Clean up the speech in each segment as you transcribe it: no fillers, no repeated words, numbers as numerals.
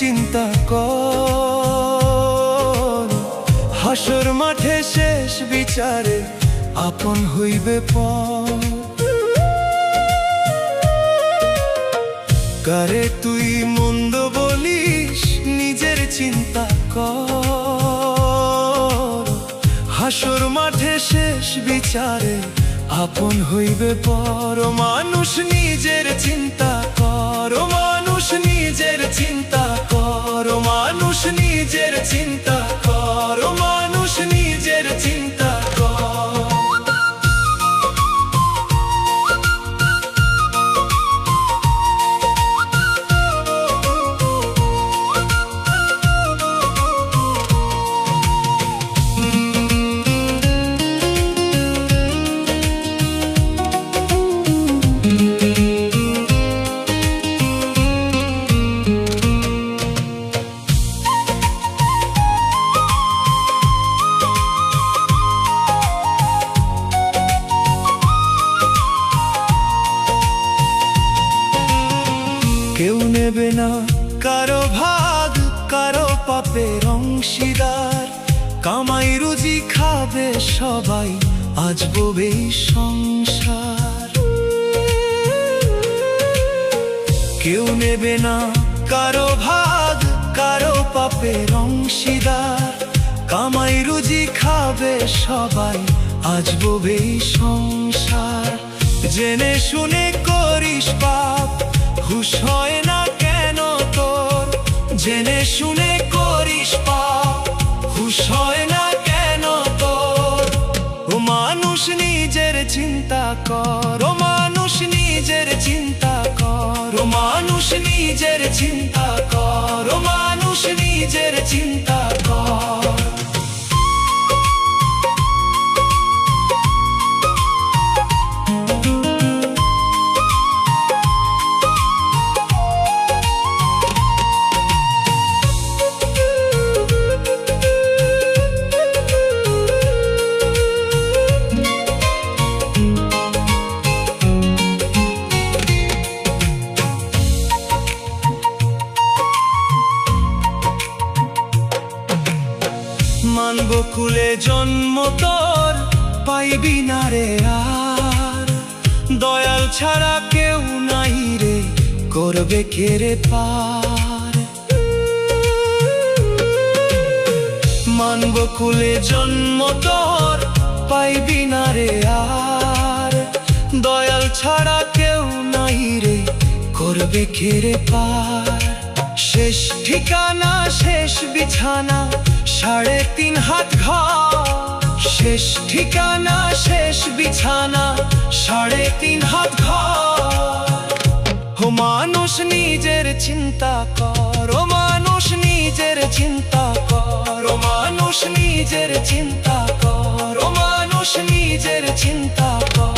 চিন্তা কর, হাসর মাঠে শেষ বিচারে আপন হইবে পর। কারে তুই মন্দ বলিস নিজের চিন্তা কর, হাসর মাঠে শেষ বিচারে আপন হইবে পর। মানুষ নিজের চিন্তা কর, মানুষ নিজের চিন্তা কর, মানুষ নিজের চিন্তা কর, মানুষ নিজের চিন্তা কর। কেউ নেবে না কারো ভাগ, কারো পাপের অংশীদার, কামাই রুজি খাবে সবাই, আজ ববে সংসার। কেউ নেবে না কারো ভাগ, কারো পাপের অংশীদার, কামাই রুজি খাবে সবাই, আজ ববে সংসার। জেনে শুনে করিস পাপ, হুঁশ হয় না কেন তোর? জেনে শুনে করিস পাপ, হুঁশ হয় না কেন তোর? ও মানুষ নিজের চিন্তা কর, ও মানুষ নিজের চিন্তা কর, ও মানুষ নিজের চিন্তা কর, ও মানুষ নিজের চিন্তা কর। মানব কুলে জন্ম তোর, পাইবি না রে আর, দয়াল ছাড়া কেউ নাই রে, করবে কে রে পার? মানব কুলে জন্ম তোর, পাইবি না রে আর, দয়াল ছাড়া কেউ নাই রে, করবে কে রে পার? শেষ ঠিকানা শেষ বিছানা, 3.5 হাত ঘর। শেষ ঠিকানা শেষ বিছানা, 3.5 হাত ঘর। ও মানুষ নিজের চিন্তা কর, ও মানুষ নিজের চিন্তা কর, ও মানুষ নিজের চিন্তা কর, ও মানুষ নিজের চিন্তা কর।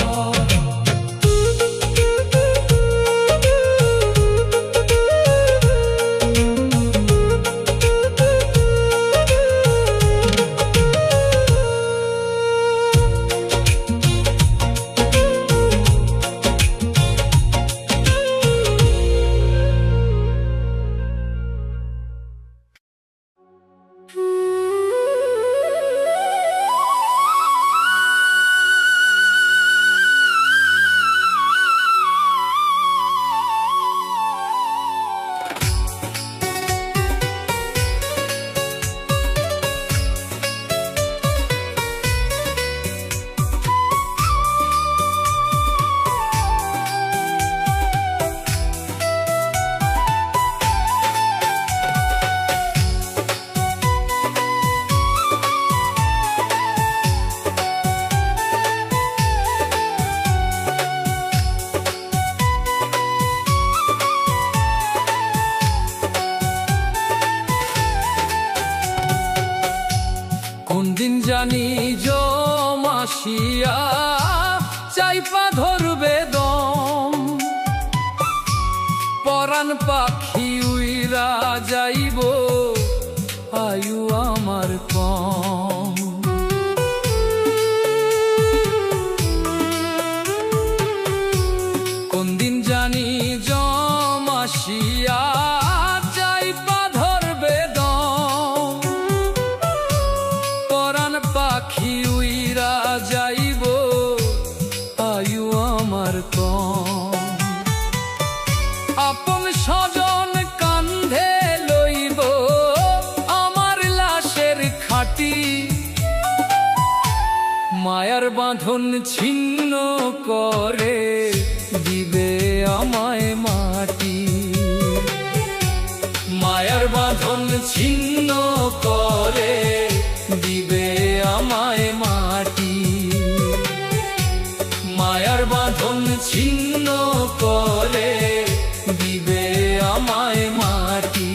জানি জমাসিয়া চাইপা ধরবে দম, পরাণ পাখি উইরা যাইব আয়ু আমার কম। কোন দিন জানি জমাসিয়া চাইপা মায়ার বাঁধন ছিন্ন করে দিবে আমায় মাটি। মায়ার বাঁধন ছিন্ন করে দিবে আমায় মাটি। মায়ার বাঁধন ছিন্ন করে দিবে আমায় মাটি।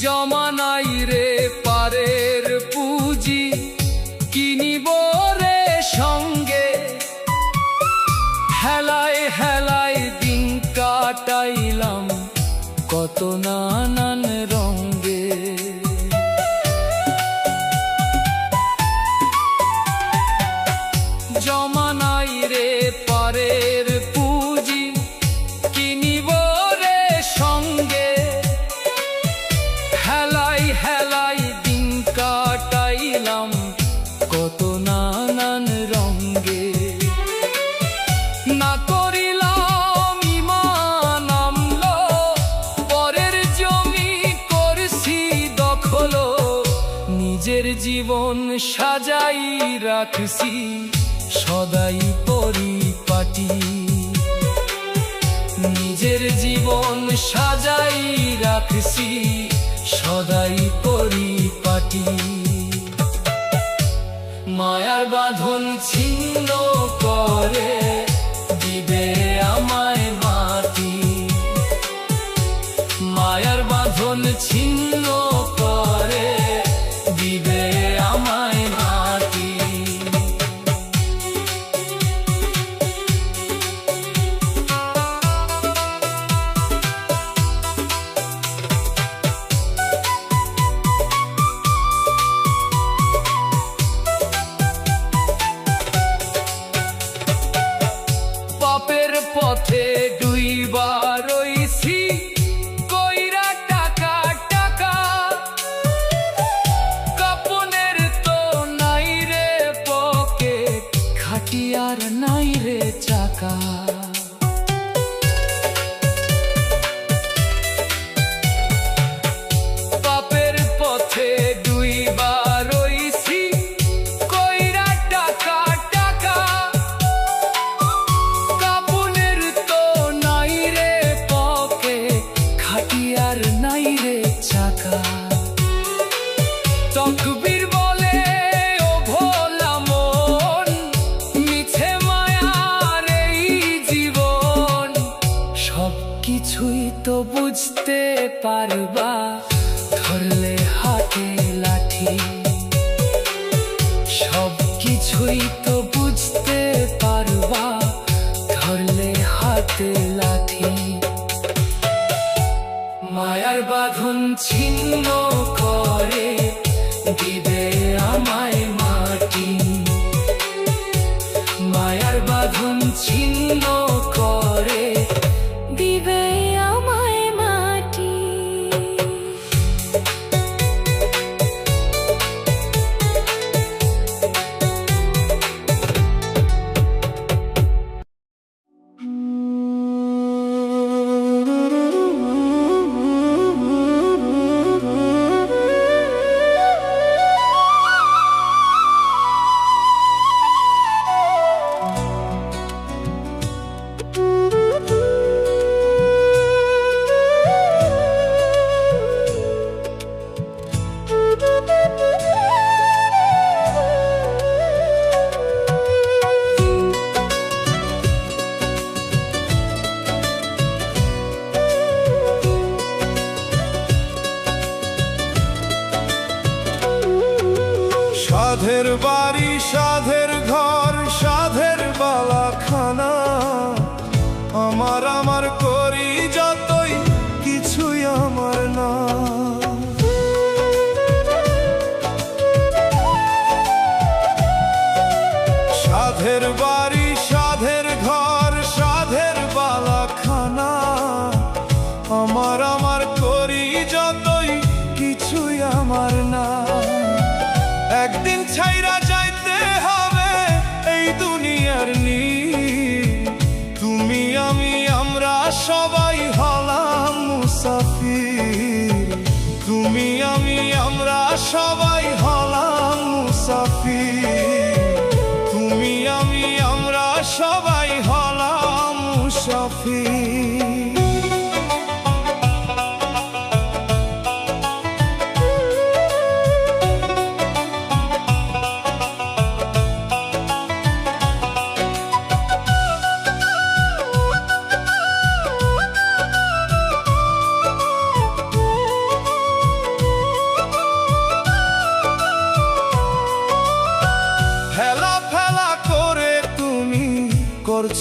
জমা নাই রে পারের পুঁজি, কিনিব রে সঙ্গে। হেলায় হেলায় দিন কাটাইলাম কত নানান রঙ্গে। জমা নাই রে পারের পুঁজি, কিনিব রে সঙ্গে। হেলাই হেলাই দিন কাটাইলাম কত নানান রঙ্গে। না করিলাম ইমান আমলো, পরের জমি করছি দখল। নিজের জীবন সাজাই রাখছি সদাই পরিপাটি। নিজের জীবন সাজাই রাখছি সদাই পরিপাটি। মায়ার বাঁধন ছিন্ন করে দিবে আমায় মাটি। মায়ার বাঁধন ছিন্ন করে দিবে আমায় মাটি। পাপের পথে ডুইবা রইছি কইরা টাকা টাকা। কাপনের তো নাই রে পকেট, খাটিয়ার নাই রে চাকা। পাপের পথে ডুইবা রইছি কইরা টাকা টাকা। কাপনের তো নাই রে পকেট, খাটিয়ার নাই রে চাকা। তকবীর বলে ও ভোলা মন, মিছে মায়ার এই জীবন। সব কিছুই তো বুঝতে পারবা ধরলে হাতে লাঠি। সব কিছুই তো বুঝতে পারবা ধরলে হাতে লাঠি। মায়ার বাঁধন ছিন্ন করে দিবে আমায় মাটি। মায়ার বাঁধন ছিন্ন করে দিবে আমায় মাটি। সাধের বাড়ি সাধের ঘর সাধের বালাখানা। আমার আমার করি যতই কিছুই আমার না। সাধের বাড়ি সাধের ঘর সাধের বালাখানা। আমার আমার করি যতই কিছুই আমার না।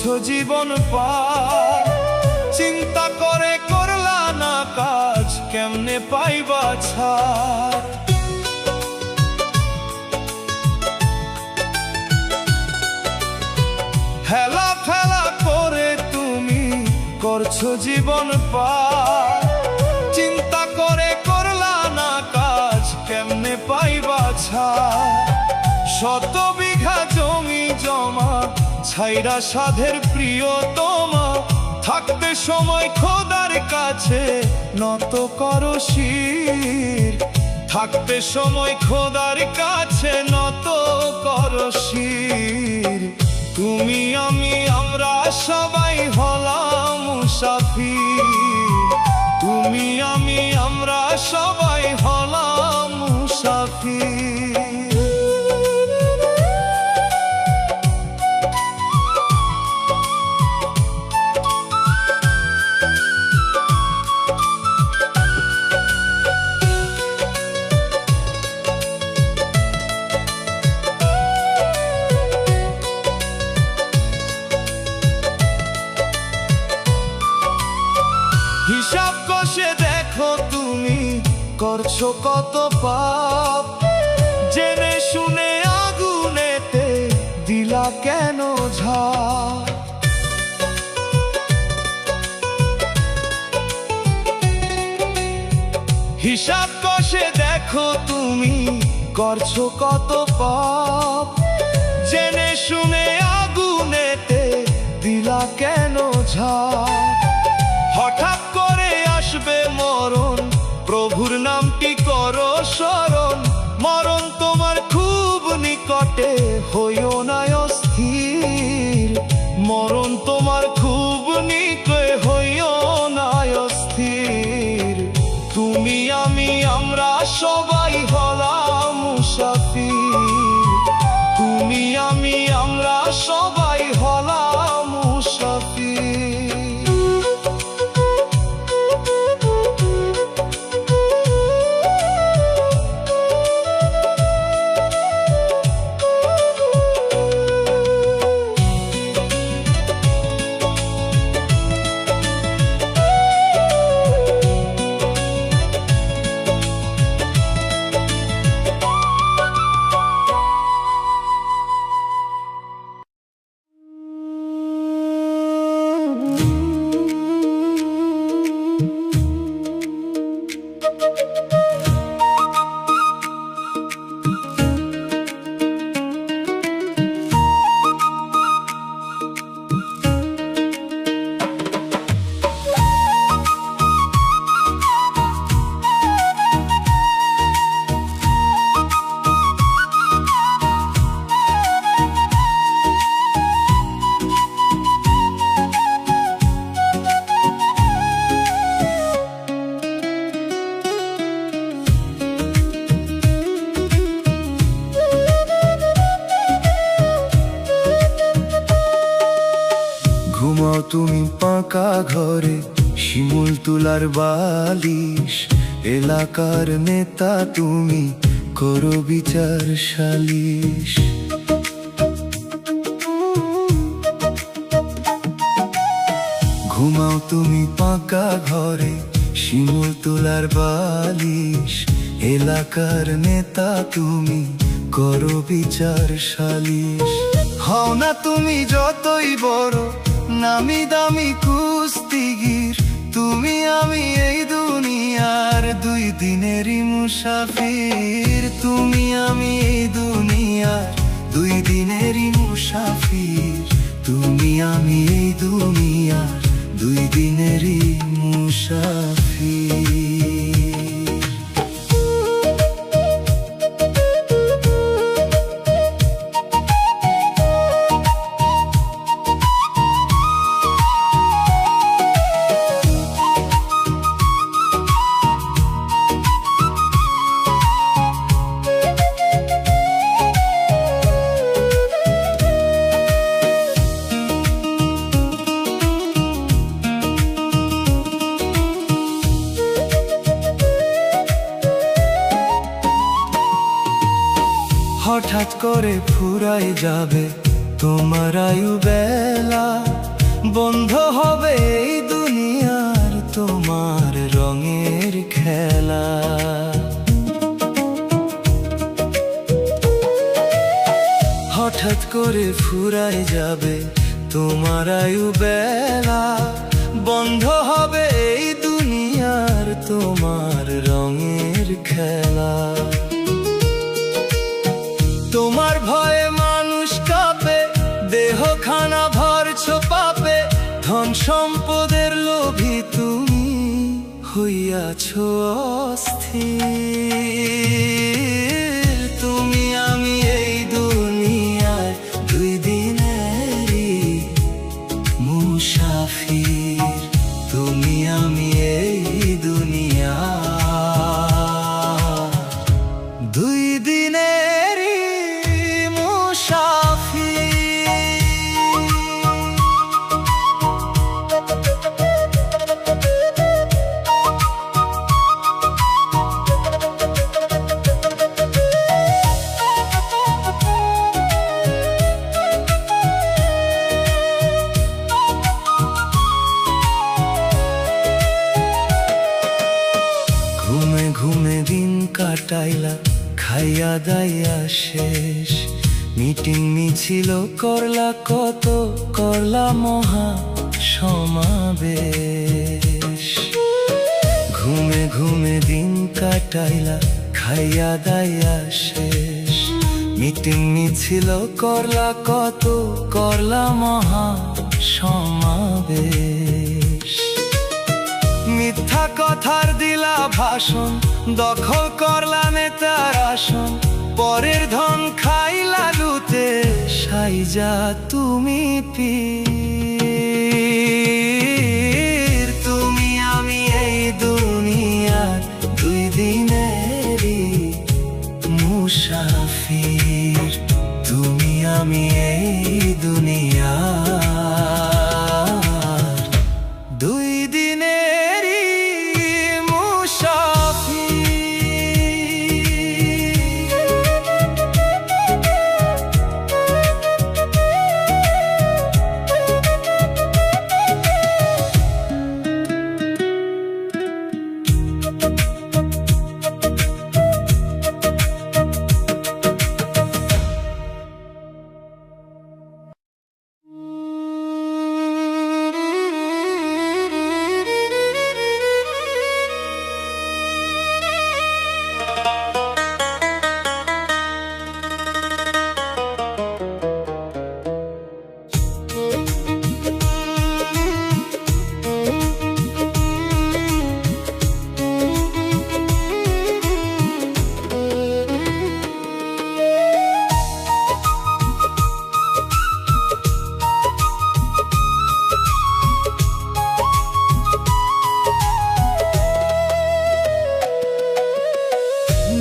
করছো জীবন পার। চিন্তা করে করলা না কাজ, কেমনে পাইবা ছাড়। হেলা ফেলা করে তুমি করছো জীবন পার। চিন্তা করে করলা না কাজ, কেমনে পাইবা ছাড়। শত বিঘা জমি জমা ছাইরা সাধের প্রিয়তমা, থাকতে সময় খোদার কাছে নত করো শির। থাকতে সময় খোদার কাছে নত করো শির। তুমি আমি আমরা সবাই হলাম মুসাফির। তুমি আমি আমরা সবাই হলাম মুসাফির। হিসাব কষে দেখো তুমি করছো কত পাপ। জেনে শুনে আগুনেতে দিলা কেন ঝাঁপ। হিসাব কষে দেখো তুমি করছো কত পাপ। জেনে শুনে আগুনেতে দিলা কেন ঝাঁপ। হঠাৎ করে আসবে মরণ, প্রভুর নামটি করো স্মরণ। মরণ তোমার খুব নিকটে, হইও না অস্থির। মরণ তোমার খুব নিকটে, হইও না অস্থির। তুমি আমি আমরা সবাই হলাম মুসাফির। তুমি আমি আমরা সবাই হলাম মুসাফির। ঘুমাও তুমি পাকা ঘরে, শিমুল তুলার বালিশ। এলাকার নেতা তুমি, করো বিচার সালিশ। ঘুমাও তুমি পাকা ঘরে, শিমুল তুলার বালিশ। এলাকার নেতা তুমি, করো বিচার সালিশ। হও না তুমি যতই বড় নামি দামি কুস্তিগির, তুমি আমি এই দুনিয়ার দুই দিনেরই মুসাফির। তুমি আমি এই দুনিয়ার দুই দিনেরই মুসাফির। তুমি আমি এই দুনিয়ার দুই দিনেরই মুসাফির। হঠাৎ করে ফুরাই যাবে তোমার আয়ু বেলা বন্ধ হবে এই দুনিয়ার তোমার রঙের খেলা। হঠাৎ করে ফুরায় যাবে তোমার আয়ু বেলা, বন্ধ হবে এই দুনিয়ার তোমার রঙের খেলা। তোমার ভয়ে মানুষ কাঁপে, দেহখানা ভরছো পাপে, ধন সম্পদের লোভী তুমি হইয়াছো অস্থির। তুমি আমি এই দুনিয়ায় দুই দিনেরই মুসাফির। তুমি আমি এই দুনিয়া দুই দিনেরই মুসাফির। ঘুমে ঘুমে দিন কাটাইলা, খাইয়া দাইয়া শেষ। মিটিং মিছিল করলা কত, করলা মহা সমাবেশ। ঘুমে ঘুমে দিন কাটাইলা, খাইয়া দাইয়া শেষ। মিটিং মিছিল করলা কত, করলা মহা সমাবেশ। মিথ্যা কথার দিলা ভাষণ, দখল করলা নেতার আসন। পরের ধন খাইলা লুটে, সাইজা তুমি পীর। তুমি আমি এই দুনিয়ার দুই দিনেরই মুসাফির। তুমি আমি এই দুনিয়ার দুই দিনেরই মুসাফির।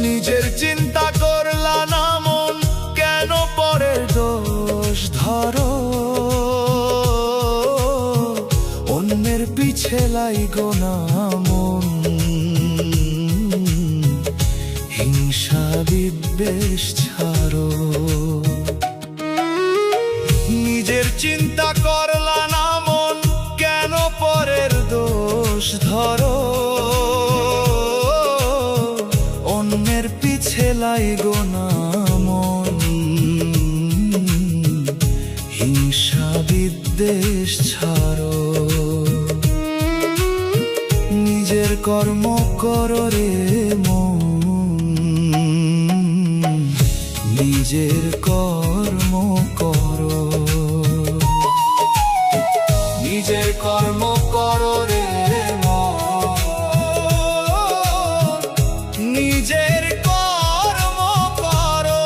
নিজের চিন্তা করলা না মন, কেন পরের দোষ ধরো? অন্যের পিছে লাগো না মন, হিংসা বিদ্বেষ ছাড়ো। নিজের চিন্তা করলা না মন, কেন পরের দোষ ধরো? অন্যের পিছে লাগো না মন, হিংসা বিদ্বেষ ছাড়ো। নিজের কর্ম করো রে মন, নিজের কর্ম করো। নিজের কর্ম করো রে মন, নিজের কর্ম করো।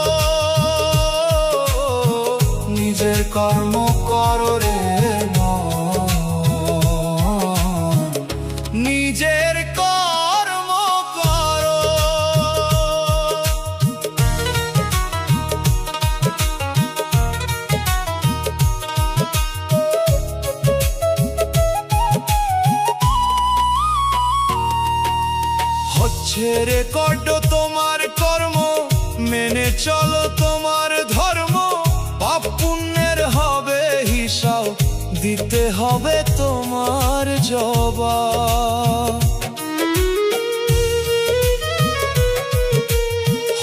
নিজের কর্ম করো রে মন, নিজের কর্ম করো। হচ্ছে রেকর্ড তোমার কর্ম, মেনে চলো তোমার ধর্ম। পাপ পুণ্যের হবে তোমার জবাব।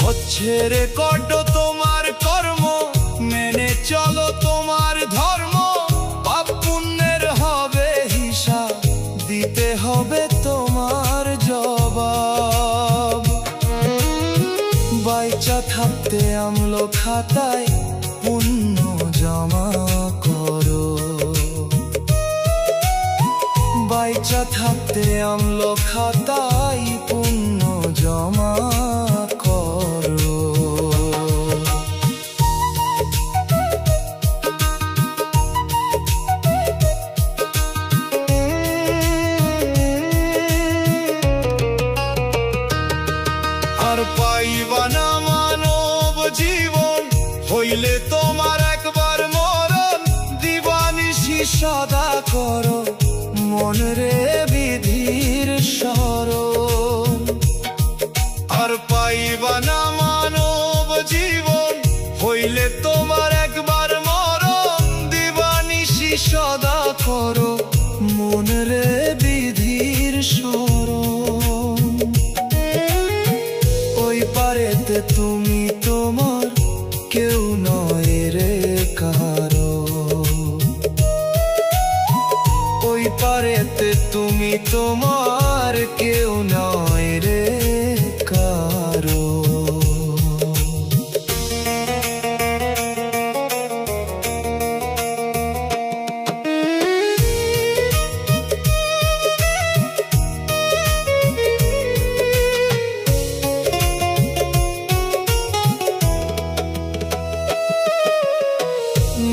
হচ্ছে রেকর্ড তোমার কর্ম, মেনে চলো তোমার ধর্ম। পাপ পুণ্যের হবে হিসাব, দিতে হবে তোমার জবাব। বাইচা থাকতে আমল খাতায় পুণ্য জমা করো। বাইচা থাকতে আমল খাতায় পুণ্য জমা করো। আর পাইবা না মানব জীবন, হইলে তোমার একবার মরণ। দিবানিশি সদা করো মন রে বিধির শরণ। আর পাইবা না মানব জীবন, হইলে তোমার একবার মরণ। দিবানিশি সদা করো মন রে বিধির শরণ। ওই পারেতে তুমি তোমার, কেউ নয় রে কারো। ওই পারেতে তুমি তোমার, কেউ নয় রে কারো।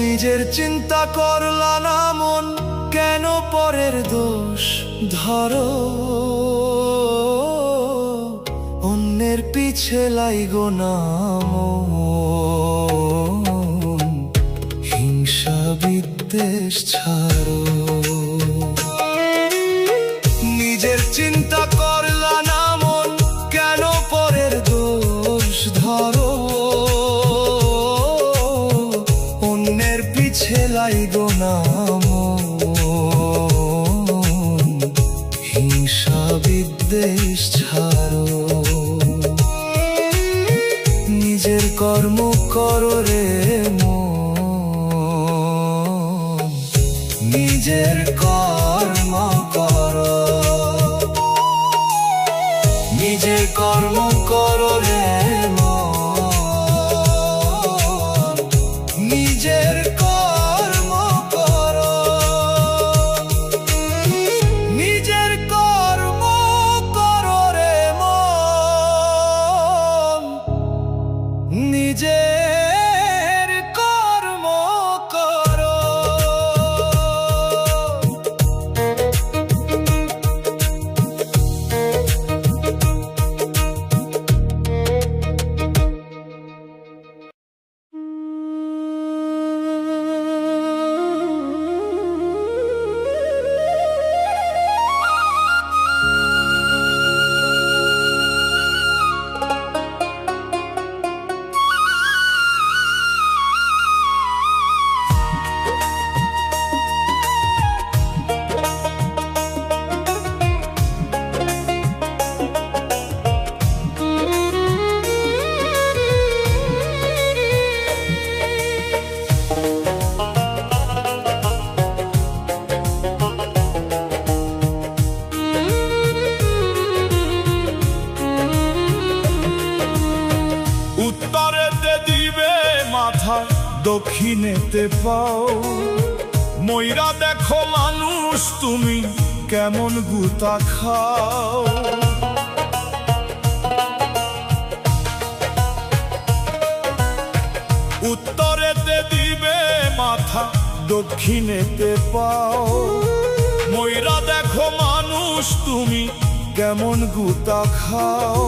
নিজের চিন্তা করলা না মন, কেন পরের দোষ ধরো। অন্যের পিছে লাইগো না মন, হিংসা বিদ্বেষ ছাড়ো। নিজের চিন্তা করলা না মন, কেন পরের দোষ ধরো। অন্যের পিছে লাইগো না মন, হিংসা বিদ্বেষ ছাড়ো। নিজের কর্ম করো রে মন, নিজের কর্ম করো। নিজের কর্ম করো রে মন, নিজের কর্ম করো। নিজের কর্ম করো রে মন, নিজের কর্ম করো। উত্তরেতে দিবে মাথা, দক্ষিণেতে পাও। ময়রা দেখো মানুষ তুমি, কেমন গুতা খাও। উত্তরেতে দিবে মাথা, দক্ষিণেতে পাও। ময়রা দেখো মানুষ তুমি, কেমন গুতা খাও।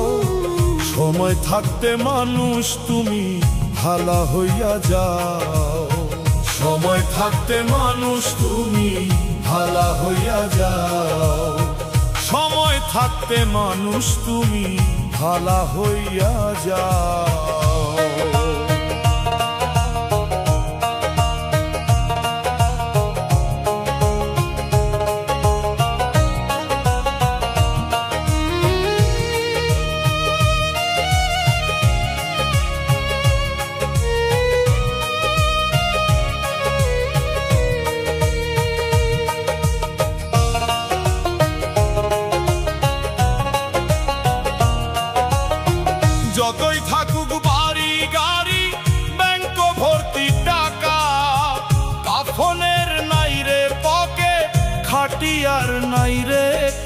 সময় থাকতে মানুষ তুমি ভালা হইয়া যাও। সময় থাকতে মানুষ তুমি ভালা হইয়া যাও। সময় থাকতে মানুষ তুমি ভালা হইয়া যাও।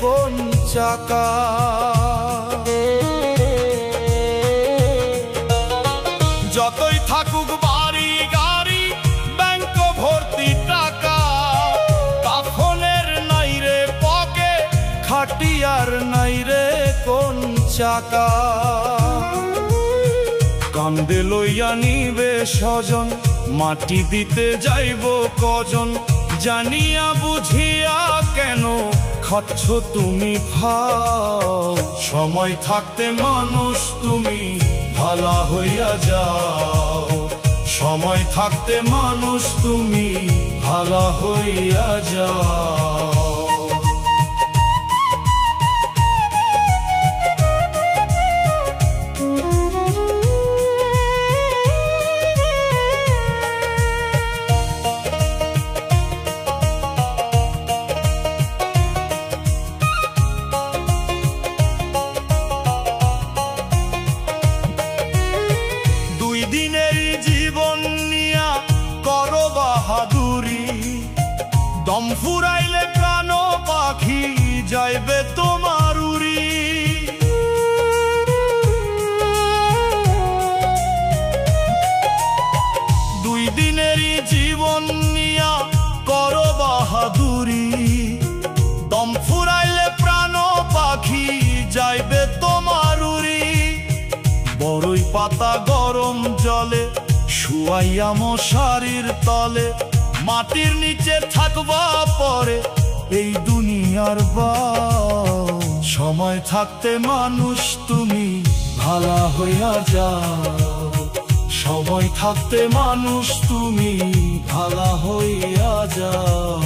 কোন চাকা। যতই থাকুক বাড়ি গাড়ি ব্যাংক ভর্তি টাকা, কাফনের নাই রে পকে, খাটিয়ার নাই রে কোন চাকা। কান্দে লইয়া নিবে স্বজন, মাটি দিতে যাইব কজন, জানিয়া বুঝিয়া কেন খাচ্ছ তুমি খাও। সময় থাকতে মানুষ তুমি ভালা হইয়া যাও, সময় থাকতে মানুষ তুমি ভালা হইয়া যাও। দম ফুরাইলে প্রাণ পাখি যাইবে তোমার উড়ি। দুই দিনেরই জীবন নিয়া করো বাহাদুরি, দম ফুরাইলে প্রাণ পাখি যাইবে তোমার উড়ি। বড়ই পাতা গরম জলে শুয়াইয়া মশারির তলে, মাটির নিচে থাকবা পরে এই দুনিয়ার বাও। সময় থাকতে মানুষ তুমি ভালা হইয়া যাও, সময় থাকতে মানুষ তুমি ভালা হইয়া যাও।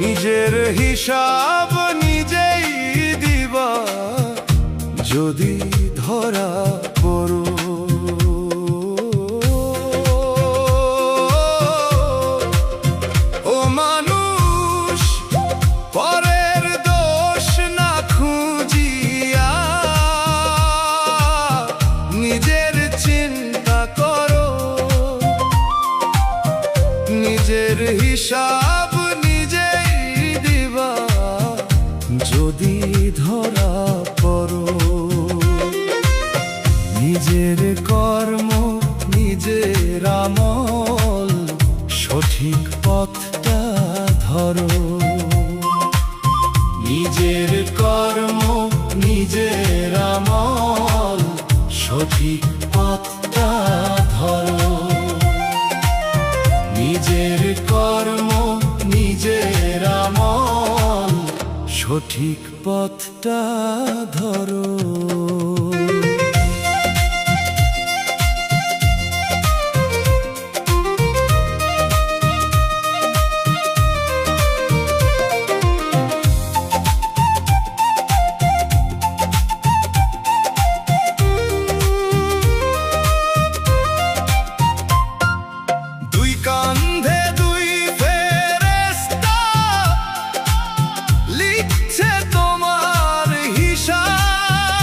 নিজের হিসাব নিজেই দিবা যদি ধরা পড়ো। ও মানুষ পরের দোষ না খুঁজিয়া নিজের চিন্তা করো, নিজের হিসাব যদি ধরা পড়ো। নিজের কর্ম নিজের আমল সঠিক পথটা ধরো, নিজের কর্ম নিজের আমল সঠিক পথটা ধরো, নিজের কর্ম নিজের আমল সঠিক পথটা ধরো। তোমার হিসাব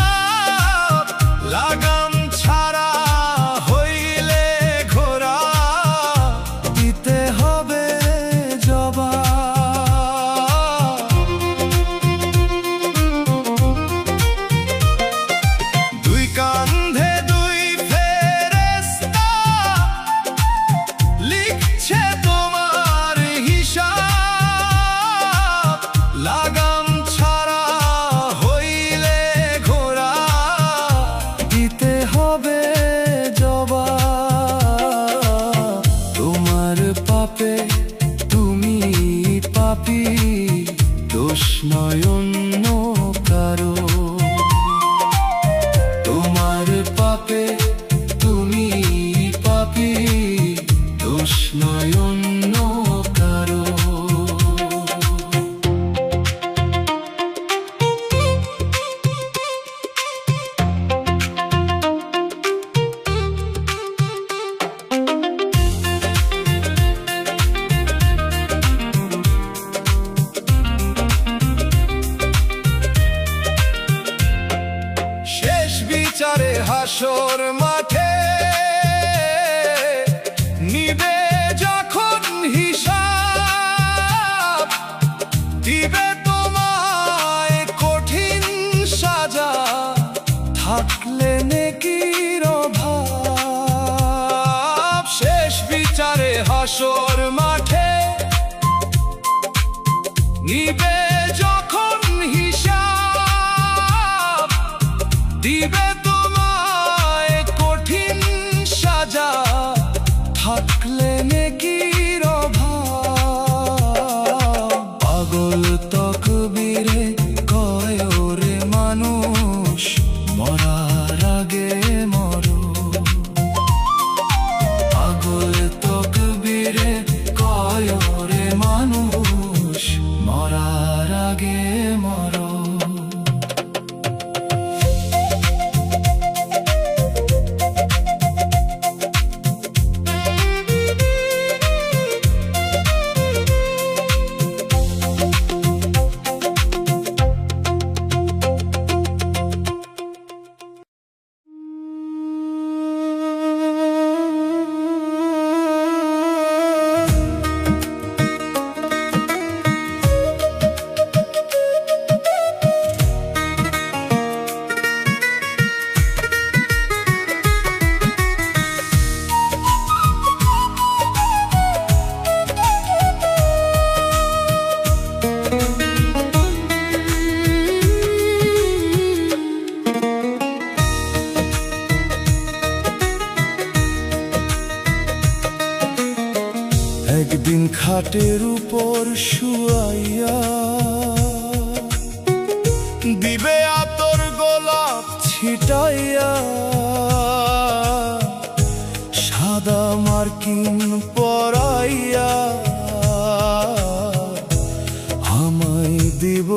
কি দোষ নয় অন্য কারো। শেষ বিচারে হাসর মাঠে নিবে যখন হিসাব, দিবে তোমায় কঠিন সাজা, থাকলে নেকির অভাব। শেষ বিচারে হাসর মাঠে নিবে যখন হিসাব, দিবে তোমায় কঠিন সাজা, থাকলে নেকির অভাব। পাগল তকবীরে কয় ওরে মানুষ, মরার আগে মরো। পাগল তকবীরে কয় ওরে মানুষ, মরার আগে মরো। একদিন খাটের উপর শুয়াইয়া দিবে আতর গোলাপ ছিটাইয়া, সাদা মার্কিন পরাইয়া আমায় দিব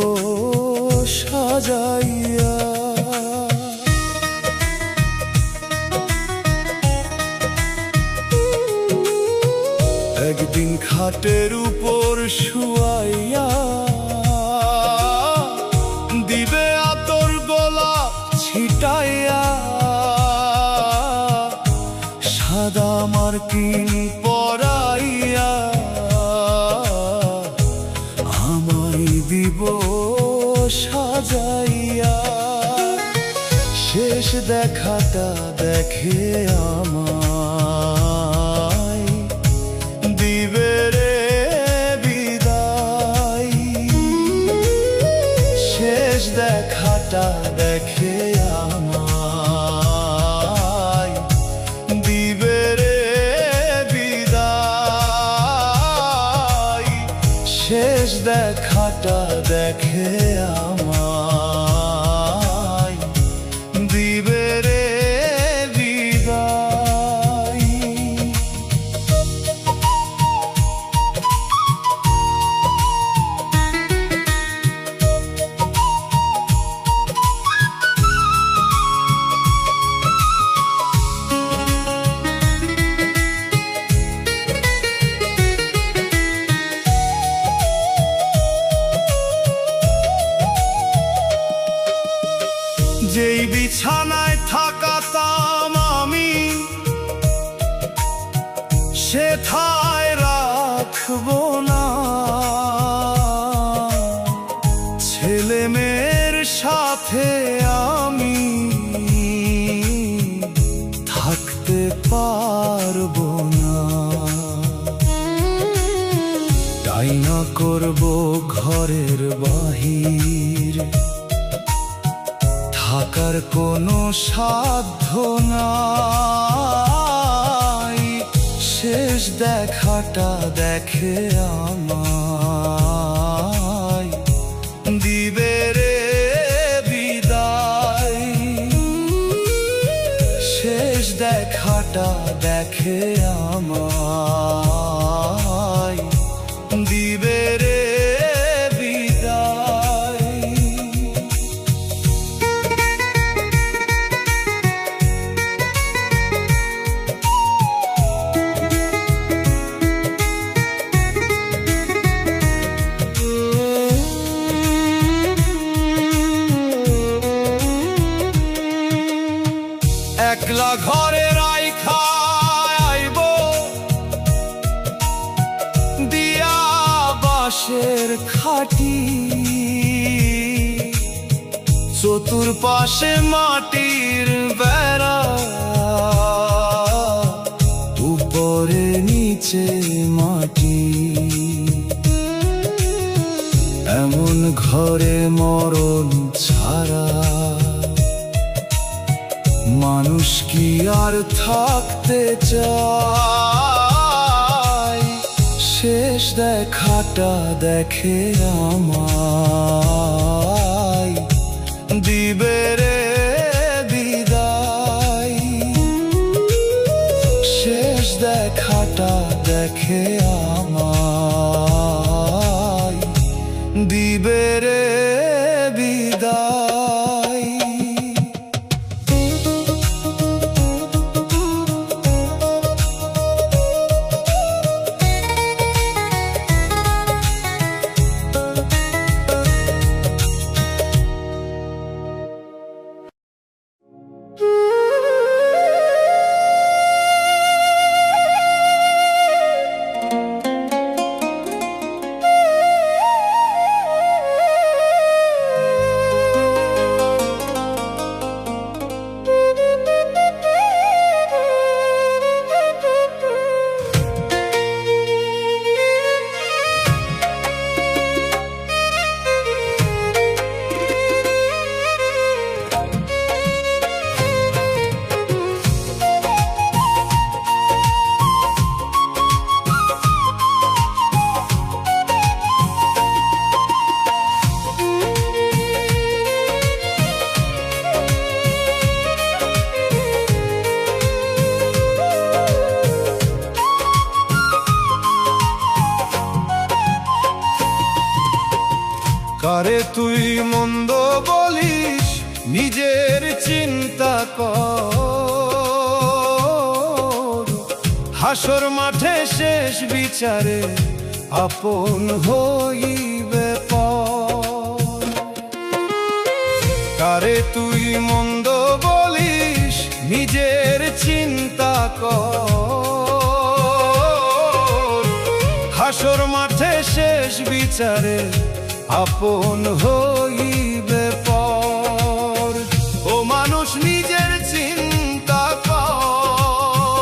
সাজাইয়া। একদিন খাটের উপর শুয়াইয়া দিবে আতর গোলাপ ছিটাইয়া, সাদা মার্কিন পরাইয়া আমায় দিব সাজাইয়া। শেষ দেখাটা দেখে আমায় দিবে রে বিদায়। শেষ দেখাটা দেখে আমায় দিবে রে বিদায়। শেষ দেখাটা দেখে আমায় দিবে রে বিদায়। যেই বিছানায় থাকাতাম আমি, সেথায় রাখবো না। ছেলে মেয়ের সাথে আমি থাকতে পারবো না। ডাইনা করবো ঘরের বাহির, থাকার কোনো সাধ্য নাই। শেষ দেখাটা দেখে আমায় দিবে রে বিদায়। শেষ দেখাটা দেখে আমায় দিবে রে বিদায়। একলা ঘরে রাইখা আইব দিয়া বাঁশের খাটি, চতুর্পাশে মাটির বেড়া, উপরে নিচে মাটি। এমন ঘরে মরণ ছাড়া মানুষ কি আর থাকতে চায়? শেষ দেখাটা দেখে আমায় দিবে রে বিদায়। শেষ দেখাটা দেখে আমায় দিবে রে বিদায়। কারে তুই মন্দ বলিস, নিজের চিন্তা কর। হাসর মাঠে শেষ বিচারে আপন হইবে পর। কারে তুই মন্দ বলিস, নিজের চিন্তা কর। হাসর মাঠে শেষ বিচারে আপন হইবে পর। ও মানুষ নিজের চিন্তা কর,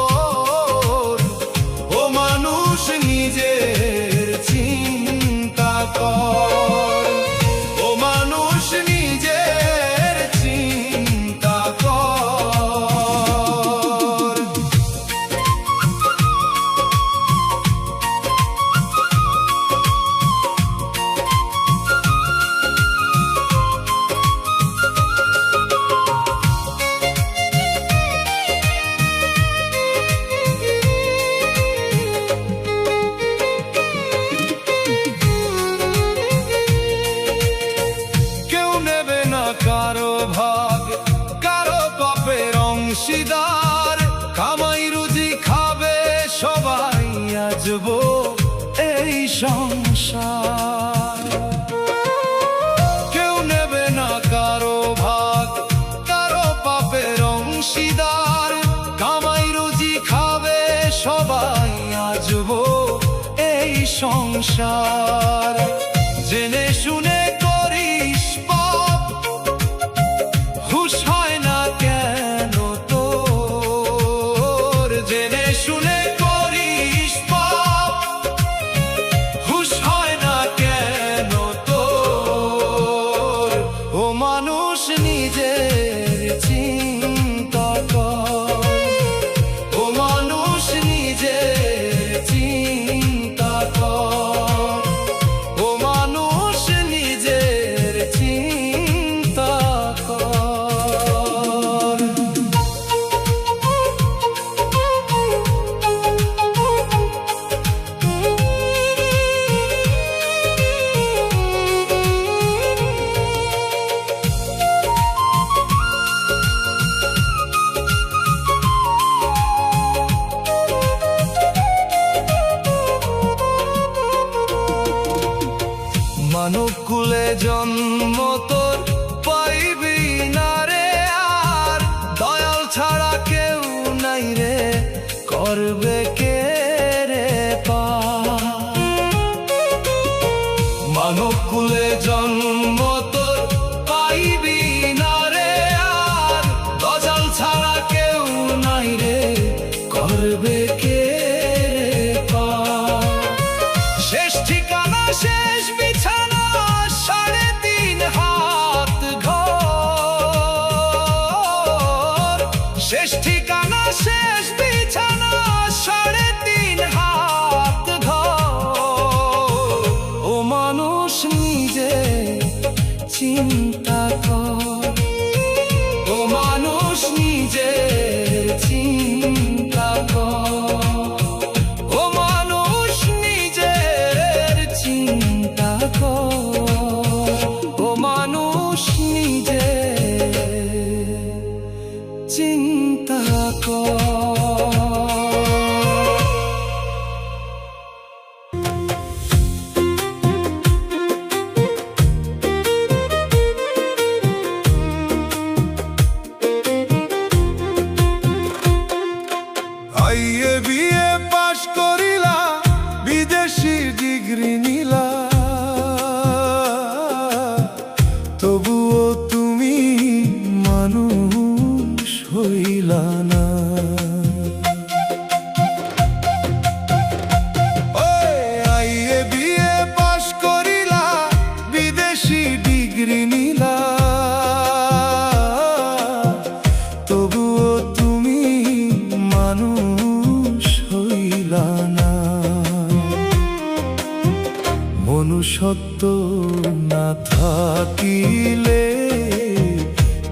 ও মানুষ নিজের চিন্তা কর, ও মানুষ নিজের চিন্তা কর। কারো ভাগ, কারো পাপের অংশীদার। কামাই রুজি খাবে সবাই আজবো এই সংসার। কেউ নেবে না কারো ভাগ, কারো পাপের অংশীদার। কামাই রুজি খাবে সবাই আজবো এই সংসার। জেনে শুনে করিস পাপ, হুঁশ হয় না কেন তোর? জেনে শুনে করিস পাপ, হুঁশ হয় না কেন তোর? ও মানুষ নিজের চিন্তা কর, ও মানুষ নিজের চিন্তা কর, ও মানুষ নিজের জন্ম তোর পাইবি না রে আর, দয়াল ছাড়া কেউ নাই রে করবে কে রে পার। মানব কুলে জন্ম তোর পাইবি না রে আর, দয়াল ছাড়া কেউ নাই রে করবে কে রে পার। শেষ ঠিকানা শেষ বিছানা 3.5 হাত ঘর, শেষ ঠিকানা শেষ বিছানা 3.5 হাত ঘর। ও মানুষ নিজে চিন্তা কর, ও মানুষ নিজে চিন্তা কর, ও মানুষ নিজের চিন্তা কর, ও মানুষ নিজে চিন্তা কর। আইয়ে বিয়ে পাশ করিলা, বিদেশি ডিগ্রি নিলা, তবুও তুমি মানুষ হইলা না। আইয়ে বিয়ে পাশ করিলা, বিদেশি ডিগ্রি নিলা, তবুও তুমি মানুষ হইলা না। মনুষ্যত্ব না থাকিলে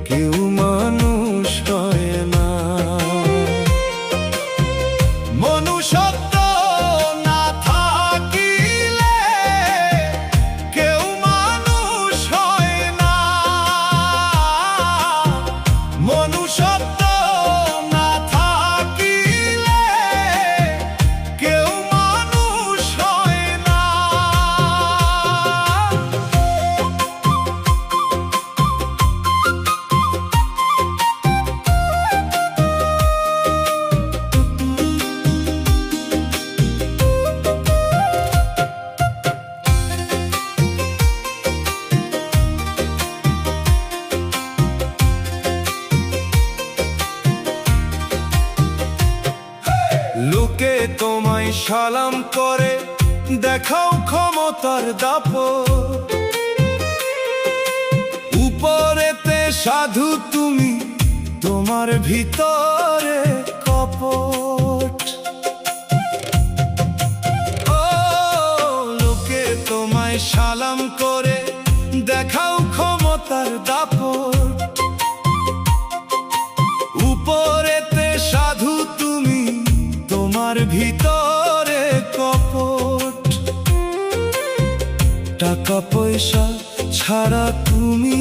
কেউ মানুষ হয় না। মনুষ্যত্ব না থাকিলে কেউ মানুষ হয় না। মনুষ্যত্ব না থাকিলে কেউ মানুষ হয় না। লোকে তোমায় সালাম করে, দেখাও ক্ষমতার দাপট, উপরেতে সাধু তুমি, তোমার ভিতরে কপট। ও লোকে তোমায় সালাম করে, দেখাও ক্ষমতার দাপট, উপরেতে সাধু তুমি, তোমার ভিতরে কপট। টাকা পয়সা ছাড়া তুমি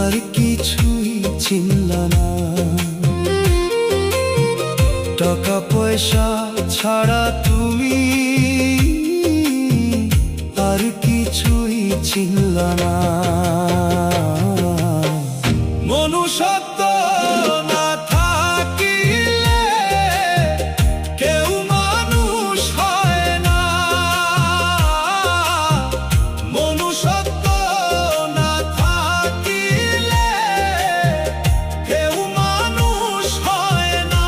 আর কিছুই চিনলা না। টাকা পয়সা ছাড়া তুমি আর কিছুই চিনলা না। মনুষ্যত্ব না থাকিলে কেউ মানুষ হয় না। মনুষ্যত্ব না থাকিলে কেউ মানুষ হয় না।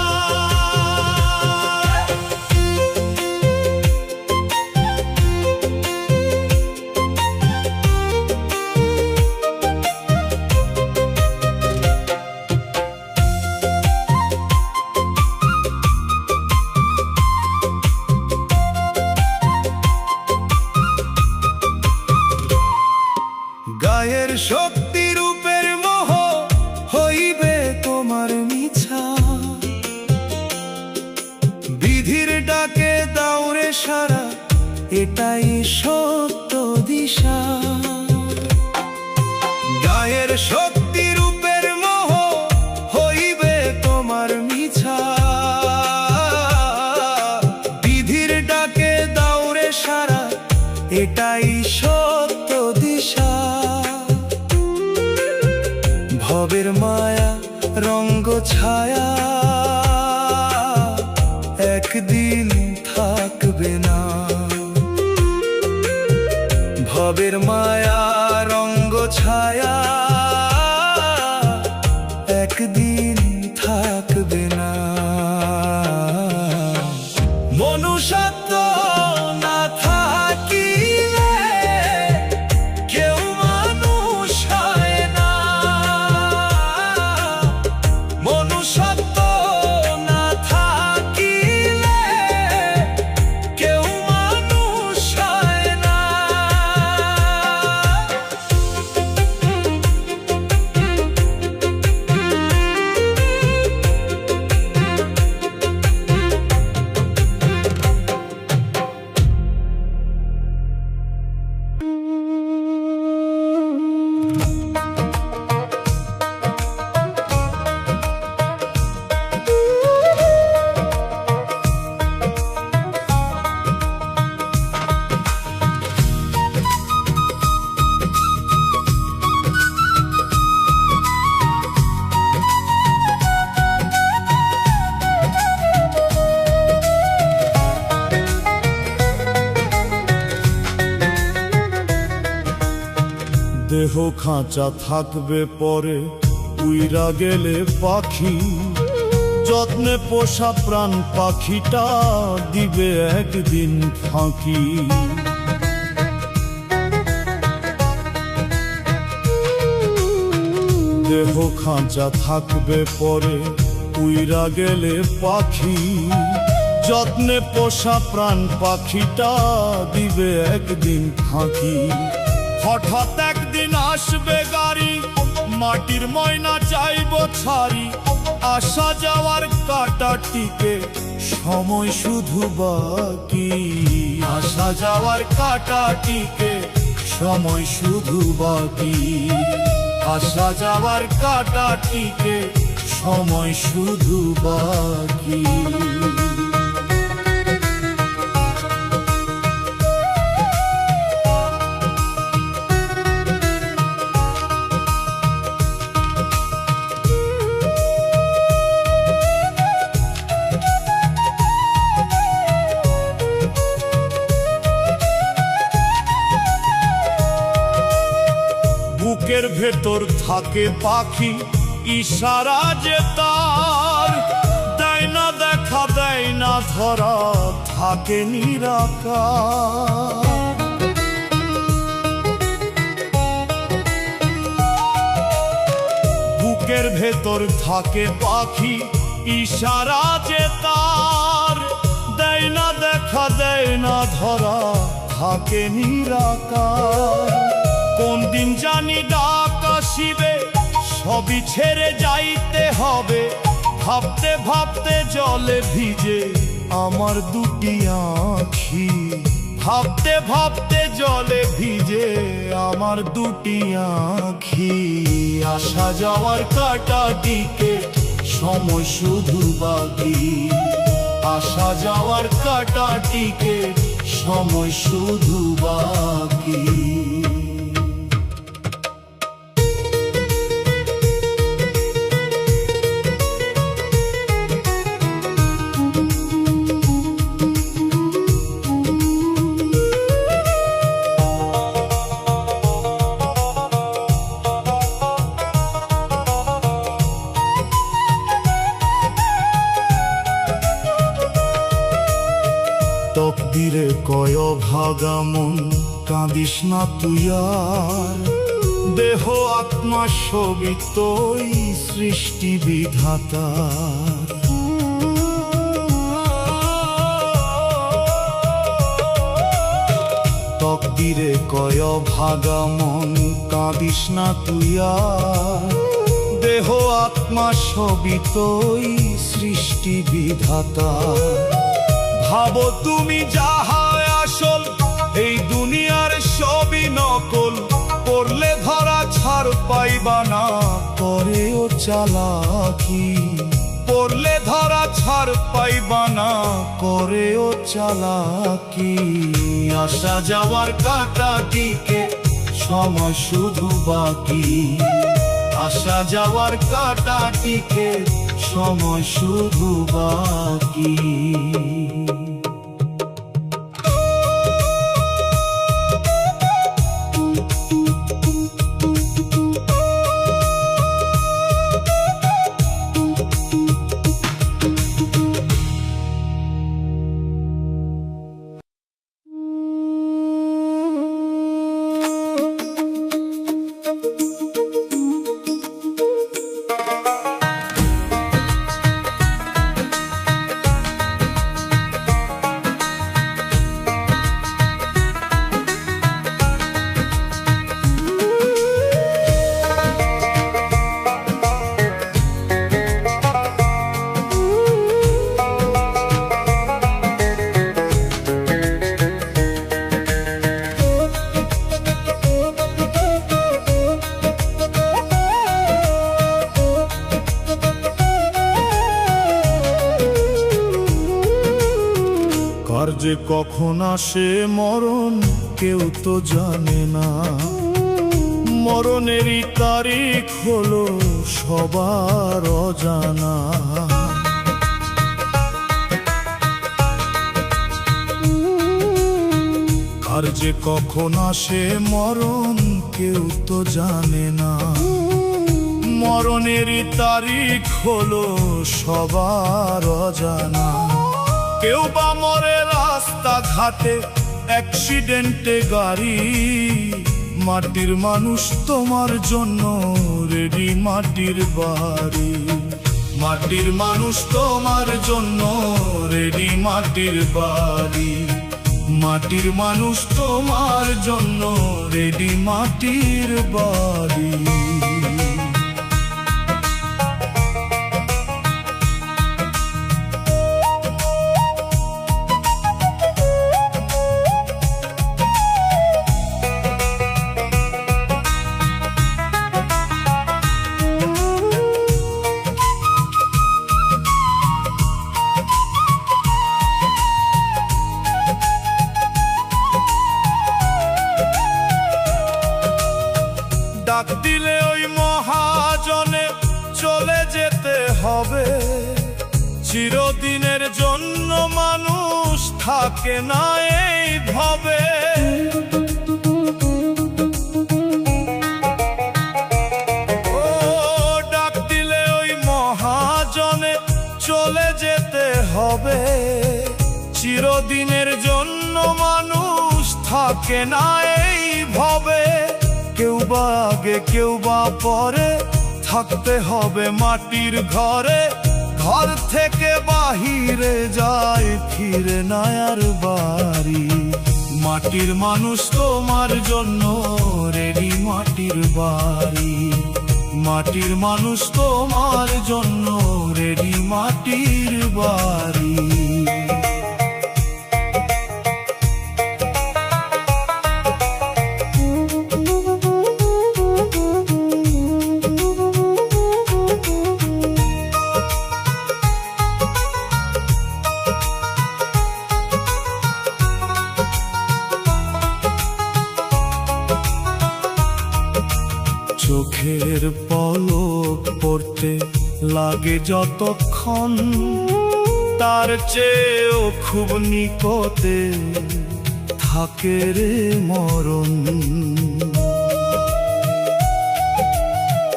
গায়ের শক্তি রূপের মোহ হইবে তোমার মিছা, বিধির ডাকে দাউরে সারা, এটাই সত্য দিশা। গায়ের শক্তি রূপের মোহ হইবে তোমার মিছা, বিধির ডাকে দাউরে সারা, এটাই ছায়া একদিন থাকবে না, ভবের মায়া রঙ্গ ছায়া একদিন থাকবে না। মনুষ্যত্ব না থাকিলে কেউ মানুষ হয় না, মনুষ্যত্ব না থাকিলে কেউ মানুষ হয় না। দেহ খাঁচা থাকবে পরে উইরা গেলে পাখি, যত্নে পোষা প্রাণ পাখিটা দিবে একদিন ফাঁকি। দেহ খাঁচা থাকবে পরে উইরা গেলে পাখি, যত্নে পোষা প্রাণ পাখিটা দিবে একদিন ফাঁকি। হঠাৎ একদিন আসবে গাড়ি, মাটির ময়না চাইব ছাড়ি, আসা যাওয়ার কাঁটাটিকে সময় শুধু বাকি, আসা যাওয়ার কাঁটাটিকে সময় শুধু বাকি, আসা যাওয়ার কাঁটাটিকে সময় শুধু বাকি। বুকের ভেতর থাকে পাখি, ইশারা যে তার, দেয় না দেখা দেয় না ধরা, থাকে নিরাকার। বুকের ভেতর থাকে পাখি, ইশারা যে তার, দেয় না দেখা দেয় না ধরা, থাকে নিরাকার। কোন দিন জানি ডাক আসিবে, সবই ছেড়ে যাইতে হবে, ভাবতে ভাবতে জলে ভিজে আমার দুটি আঁখি, ভাবতে ভাবতে জলে ভিজে আমার দুটি আঁখি। আসা যাওয়ার কাঁটাটিকে সময় শুধু বাকি, আসা যাওয়ার কাঁটাটিকে সময় শুধু বাকি। তকদিরে কয় ভাগা মন, কাঁদিস না তুই আর, দেহ আত্মা সবই তোই সৃষ্টি বিধাতার। তকদিরে কয় ভাগা মন, কাঁদিস না তুই আর, দেহ আত্মা সবই তোই সৃষ্টি বিধাতার। ভাবো তুমি যাহা আসল, এই দুনিয়ার সবই নকল, করলে ধরা ছাড় পাইবা না, করেও চালাকি, করলে ধরা ছাড় পাইবা না, করেও চালাকি। আসা যাওয়ার কাঁটাটিকে সময় শুধু বাকি, আসা যাওয়ার কাঁটাটিকে সময় শুধু বাকি। কার যে কখন আসে মরণ কেউ তো জানে না, মরণেরই তারিখ হলো সবার অজানা। কার যে কখন আসে মরণ কেউ তো জানে না, মরণেরই তারিখ হলো সবার অজানা। কেউ বা মরে রাস্তা ঘাটে অ্যাক্সিডেন্টে গাড়ি, মাটির মানুষ তোমার জন্য রেডি মাটির বাড়ি। মাটির মানুষ তোমার জন্য রেডি মাটির বাড়ি। মাটির মানুষ তোমার জন্য রেডি মাটির বাড়ি। ডাক দিলে ওই মহাজনে চলে যেতে হবে, চিরদিনের জন্য মানুষ থাকে না এই ভবে। ও ডাক দিলে ওই মহাজনে চলে যেতে হবে, চিরদিনের জন্য মানুষ থাকে না এই ভবে। কেউ বা আগে কেউ বা পরে থাকতে হবে মাটির ঘরে, ঘর থেকে বাহিরে যায় ফিরে না আর বাড়ি। মাটির মানুষ তোমার জন্য রেডি মাটির বাড়ি। মাটির মানুষ তোমার জন্য রেডি মাটির বাড়ি। চোখের পলক পড়তে লাগে যতক্ষণ, তার চেয়েও খুব নিকটে থাকে রে মরণ।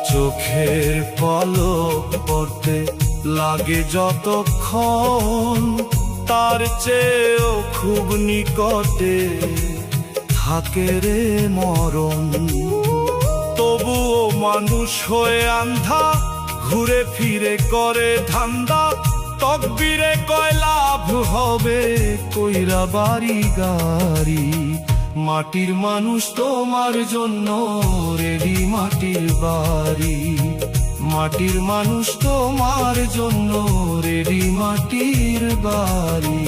চোখের পলক পড়তে লাগে যতক্ষণ, তার চেয়েও খুব নিকটে থাকে রে মরণ। তবুও মানুষ হয়ে আন্ধা ঘুরে ফিরে করে ধান্দা, তকবিরে কয় লাভ হবে কইরা বাড়ি গাড়ি। মাটির মানুষ তোমার জন্য রেডি মাটির বাড়ি। মাটির মানুষ তোমার জন্য রেডি মাটির বাড়ি।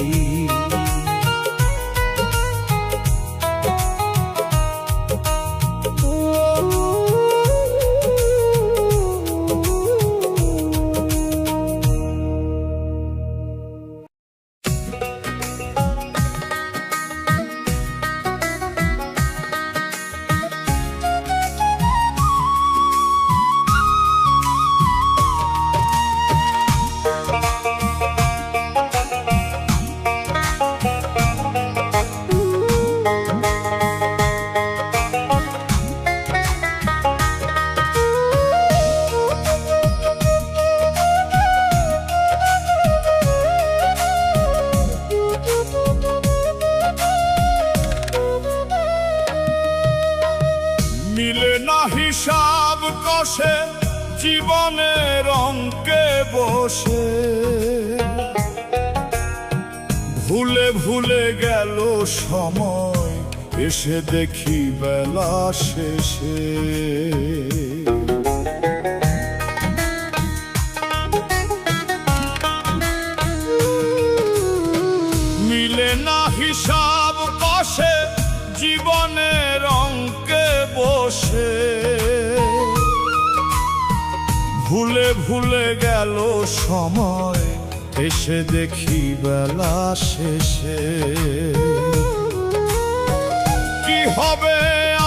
কষে জীবনের অঙ্কে বসে, ভুলে ভুলে গেল সময়, এসে দেখি বেলা শেষে। মিলে না হিসাব কষে জীবনের অঙ্কে বসে, ভুলে ভুলে গেল সময়, এসে দেখি বেলা শেষে। কি হবে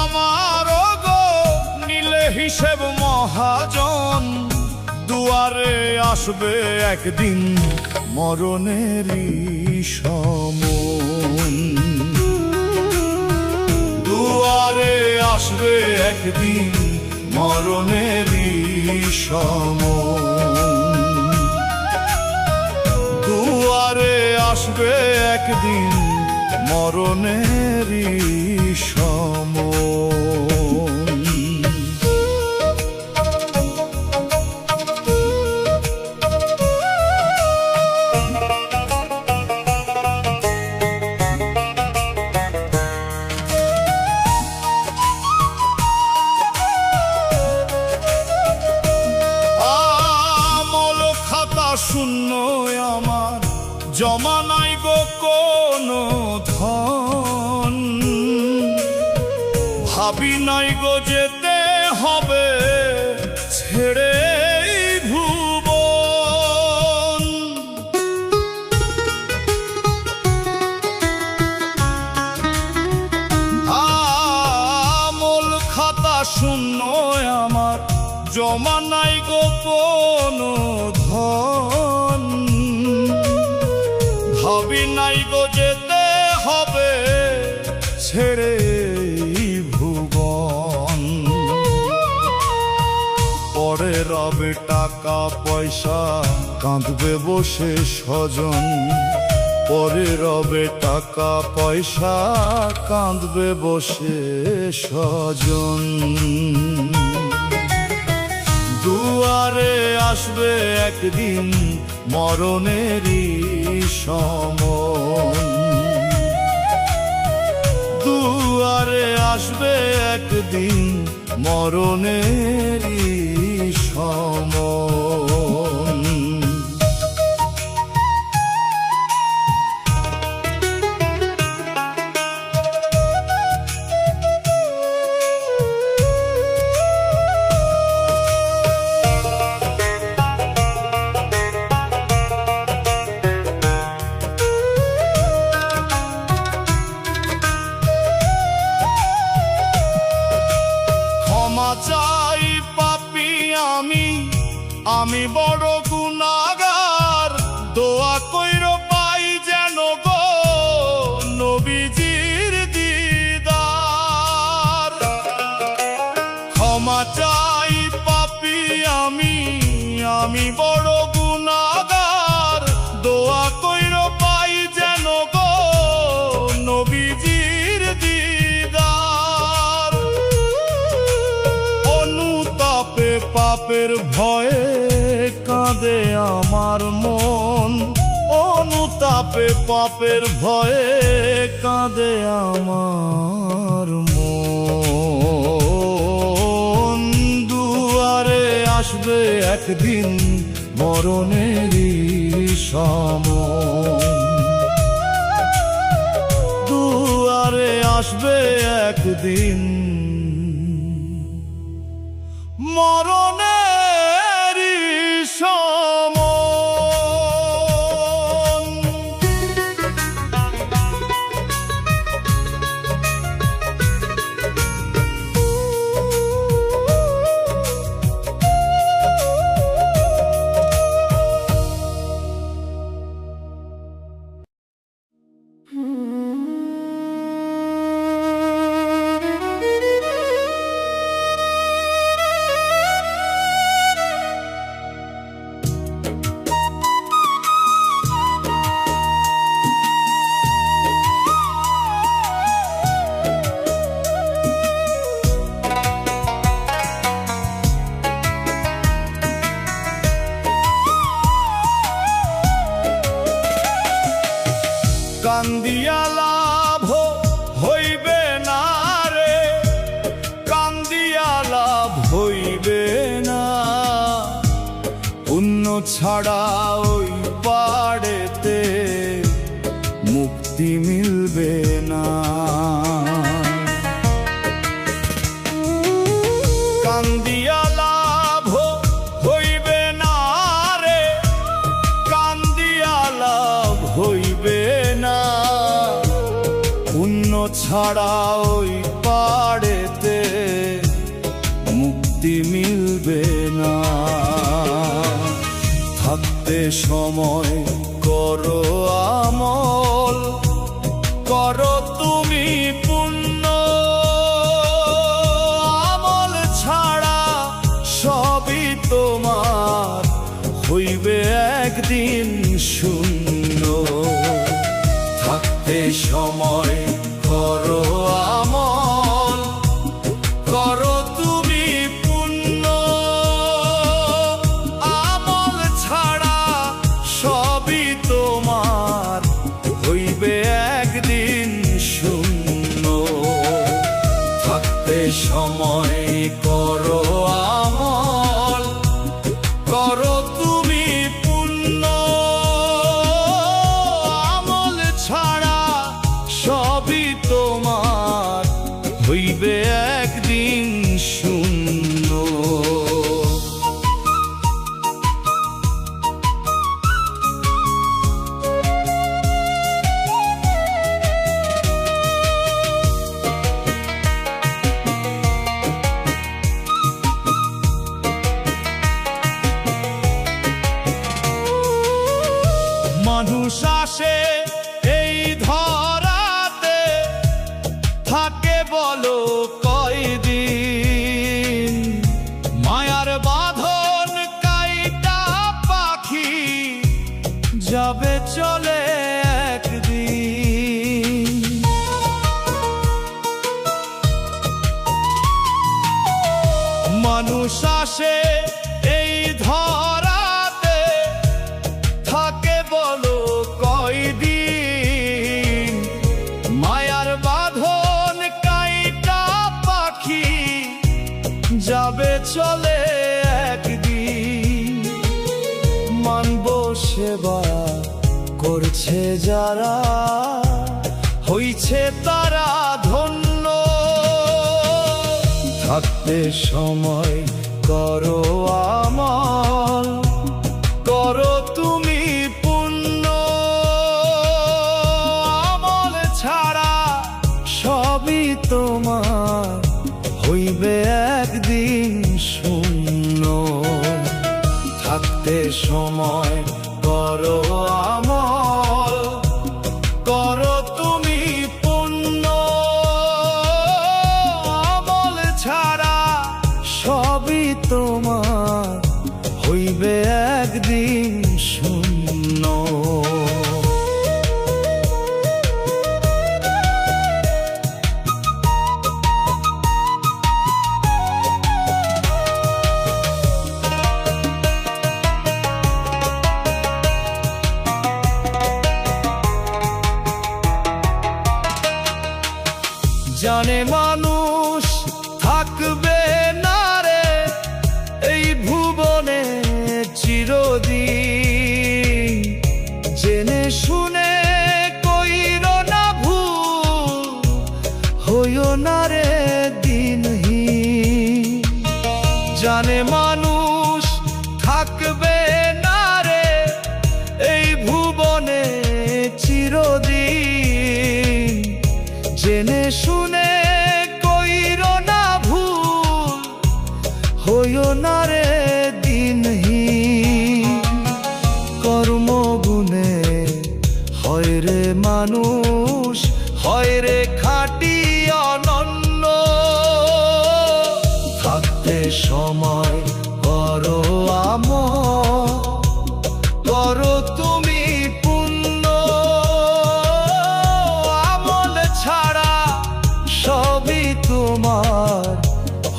আমার গো নিলে হিসেব মহাজন, দুয়ারে আসবে একদিন মরণেরই সমন। দুয়ারে আসবে একদিন মরণেরই সমন। দুয়ারে আসবে একদিন মরণেরই সমন। শূন্য আমার, জমা নাই গো কোনো ধন, ভাবি নাই গো যেতে হবে ছেড়ে ভুবন। আমল খাতা শূন্য আমার, জমা নাই গো কোনো ধন, ভাবি নাই গো যেতে হবে ছেড়ে ভুবন। পরে রবে টাকা পয়সা, কাঁদবে বসে স্বজন। পরে রবে টাকা পয়সা, কাঁদবে বসে স্বজন। দুয়ারে আসবে একদিন মরণেরই সমন। দুয়ারে আসবে একদিন মরণেরই সমন। চাই পাপী আমি বড় গুনাহগার, দোয়া কইর পাই যেন গো নবীজির দিদার। ক্ষমা চাই পাপী আমি বড় গুনাহগার, দোয়া কইর পাই যেন গো নবীজির দিদার। অনুতাপে পাপের ভয়ে কাঁদে আমার মন, অনুতাপে পাপের ভয়ে কাঁদে আমার মন। দুয়ারে আসবে একদিন মরণেরই সমন। দুয়ারে আসবে একদিন মরণেরই সমন। কান্দিয়া লাভ হইবে না রে, কান্দিয়া লাভ হইবে না। পুণ্য ছাড়া ওই পাড়েতে মুক্তি মিলবে না। কান্দিয়া লাভ হইবে না রে, কান্দিয়া লাভ হইবে না। পুণ্য ছাড়া ওই পাড়েতে মুক্তি মিলবে না। থাকতে সময় করো আমল, করো তুমি পুণ্য। আমল ছাড়া সবই তোমার হইবে একদিন শূন্য। থাকতে সময় করো আমল, করো তুমি পুণ্য। আমল ছাড়া সবই তোমার হইবে একদিন শূন্য। থাকতে সময় করো আমল, করো তুমি পুণ্য। আমল ছাড়া সবই তোমার হইবে একদিন শূন্য। মানুষ আসে এই ধরাতে, থাকে বলো কয়দিন। মায়ার বাঁধন কাইটা পাখি যাবে চলে একদিন। মানুষ আসে এই ধরাতে, থাকে বলো কয়দিন। মায়ার বাঁধন কাইটা পাখি যাবে চলে একদিন। মানব সেবা করছে যারা, হইছে তারা ধন্য। থাকতে সময় করো আমল, করো তুমি পুণ্য। আমল ছাড়া সবই তোমার হইবে একদিন শূন্য। থাকতে সময় করো আমল, করো তুমি পুণ্য। আমল ছাড়া সবই তোমার হইবে একদিন শূন্য। জানে মানুষ থাকবে না রে এই ভুবনে চিরদিন। জেনে শুনে কইরো না ভুল, হইও না রে দিনহীন। জানে মানুষ থাকবে না রে এই ভুবনে চিরদিন। জেনে শুনে কইরো না ভুল, হইও না রে দিনহীন। কর্মগুণে হয় রে মানুষ, হয় রে খাঁটি অনন্য। থাকতে সময় করো আমল, করো তুমি পুণ্য। আমল ছাড়া সবই তোমার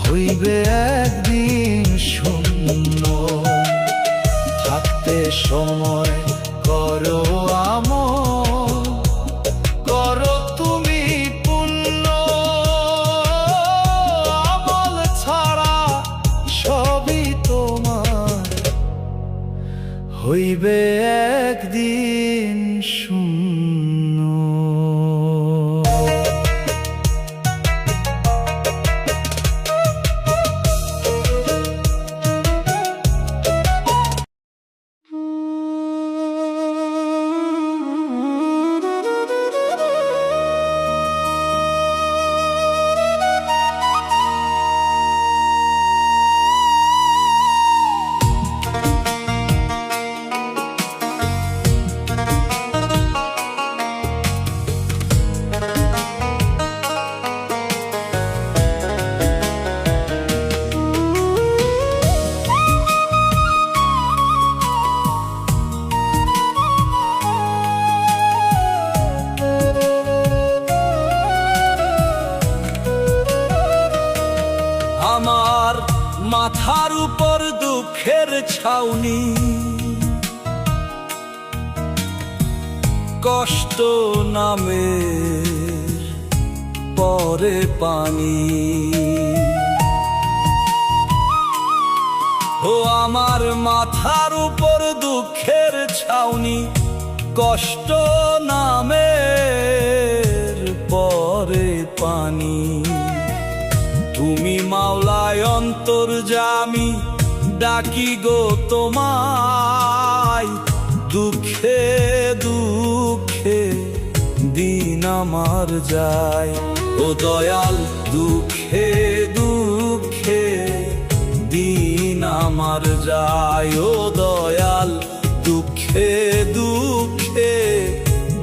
হইবে একদিন শূন্য। থাকতে সময় করো আমল, দিন শূন্য। আমার মাথার উপর দুঃখের ছাউনি, কষ্ট নামে পরে পানি। ও আমার মাথার উপর দুঃখের ছাউনি, কষ্ট নামে পরে পানি। তুমি মাওলায় অন্তর্যামী, ডাকি গো তোমায়, দুঃখে দুঃখে দিন আমার যায়। ও দয়াল, দুঃখে দুঃখে দিন আমার যায়। ও দয়াল, দুঃখে দুঃখে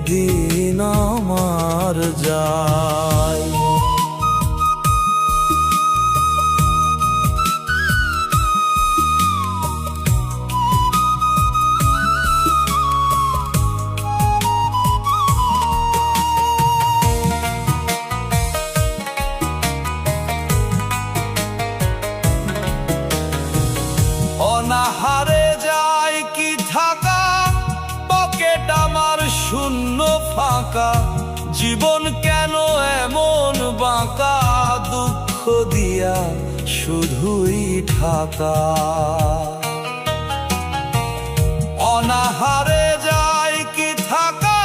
দিন আমার যায়। অনাহারে যায় কি থাকা, পকেট আমার শূন্য ফাঁকা। জীবন কেন এমন বাঁকা, দুঃখ দিয়া শুধুই ঢাকা। অনাহারে যায় কি থাকা,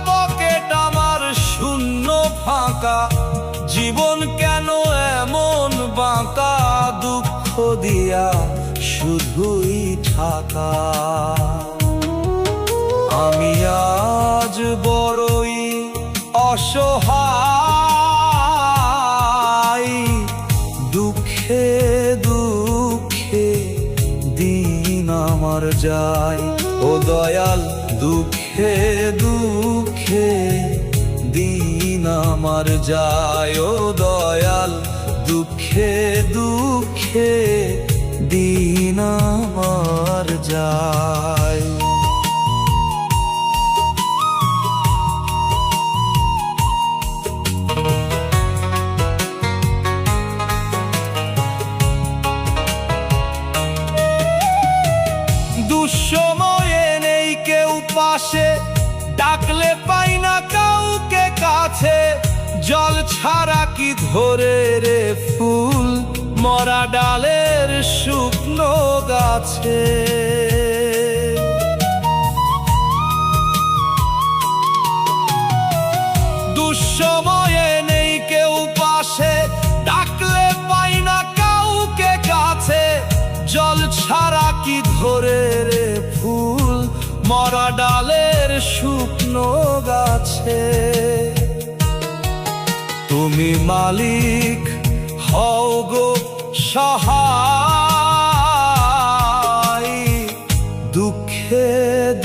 পকেট আমার শূন্য ফাঁকা। জীবন কেন এমন বাঁকা, দুঃখ দিয়া শুধুই ঢাকা। আমি আজ বড়ই অসহায়, দুঃখে দুঃখে দিন আমার যায়। ও দয়াল, দুঃখে দুঃখে দিন আমার যায়। ও দয়াল, দুঃখে দুঃখে দিন আমার যায়। দুঃসময়ে নেই কেউ পাশে, ডাকলে পাই না কাউকে কাছে। জল ছাড়া কি ধরে রে ফুল, মরা ডালের শুকনো গাছে। দুঃসময়ে নেই কেউ পাশে, ডাকলে পাই না কাউকে কাছে। জল ছাড়া কি ধরে রে ফুল, মরা ডালের শুকনো গাছে। তুমি মালিক হও গো সহায়, দুঃখে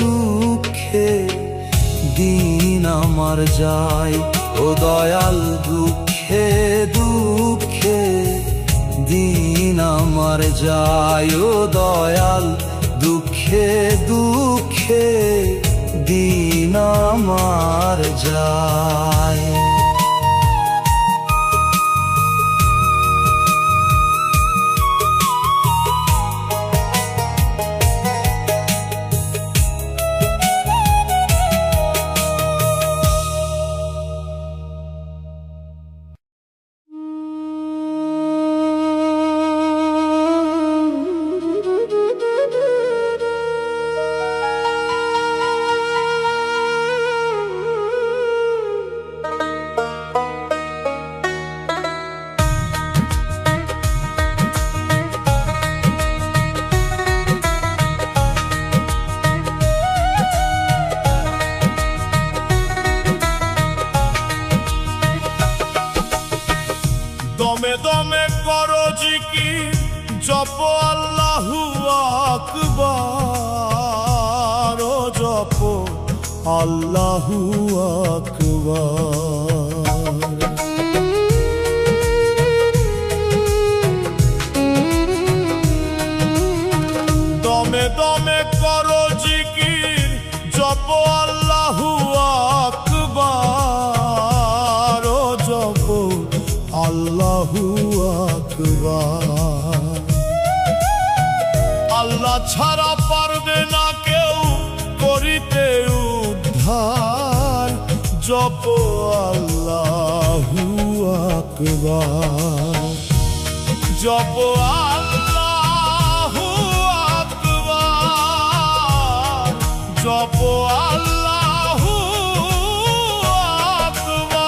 দুঃখে দিন আমার যায়। ও দয়াল, দুঃখে দুঃখে দিন আমার যায়। ও দয়াল, দুঃখে দুঃখে দিন আমার যায়। দমে করো জিকির জপ আল্লাহু আকবার, ও জপ আল্লাহু আকবার। দমে দমে করো জিকির জপ আল্লাহু আকবার, ও জপ আল্লাহু আকবার। আল্লাহ ছাড়া পারবে না কেউ করিতে উদ্ধার, জপ আল্লাহু আকবার, জপ আল্লাহু আকবার, জপ আল্লাহু আকবার।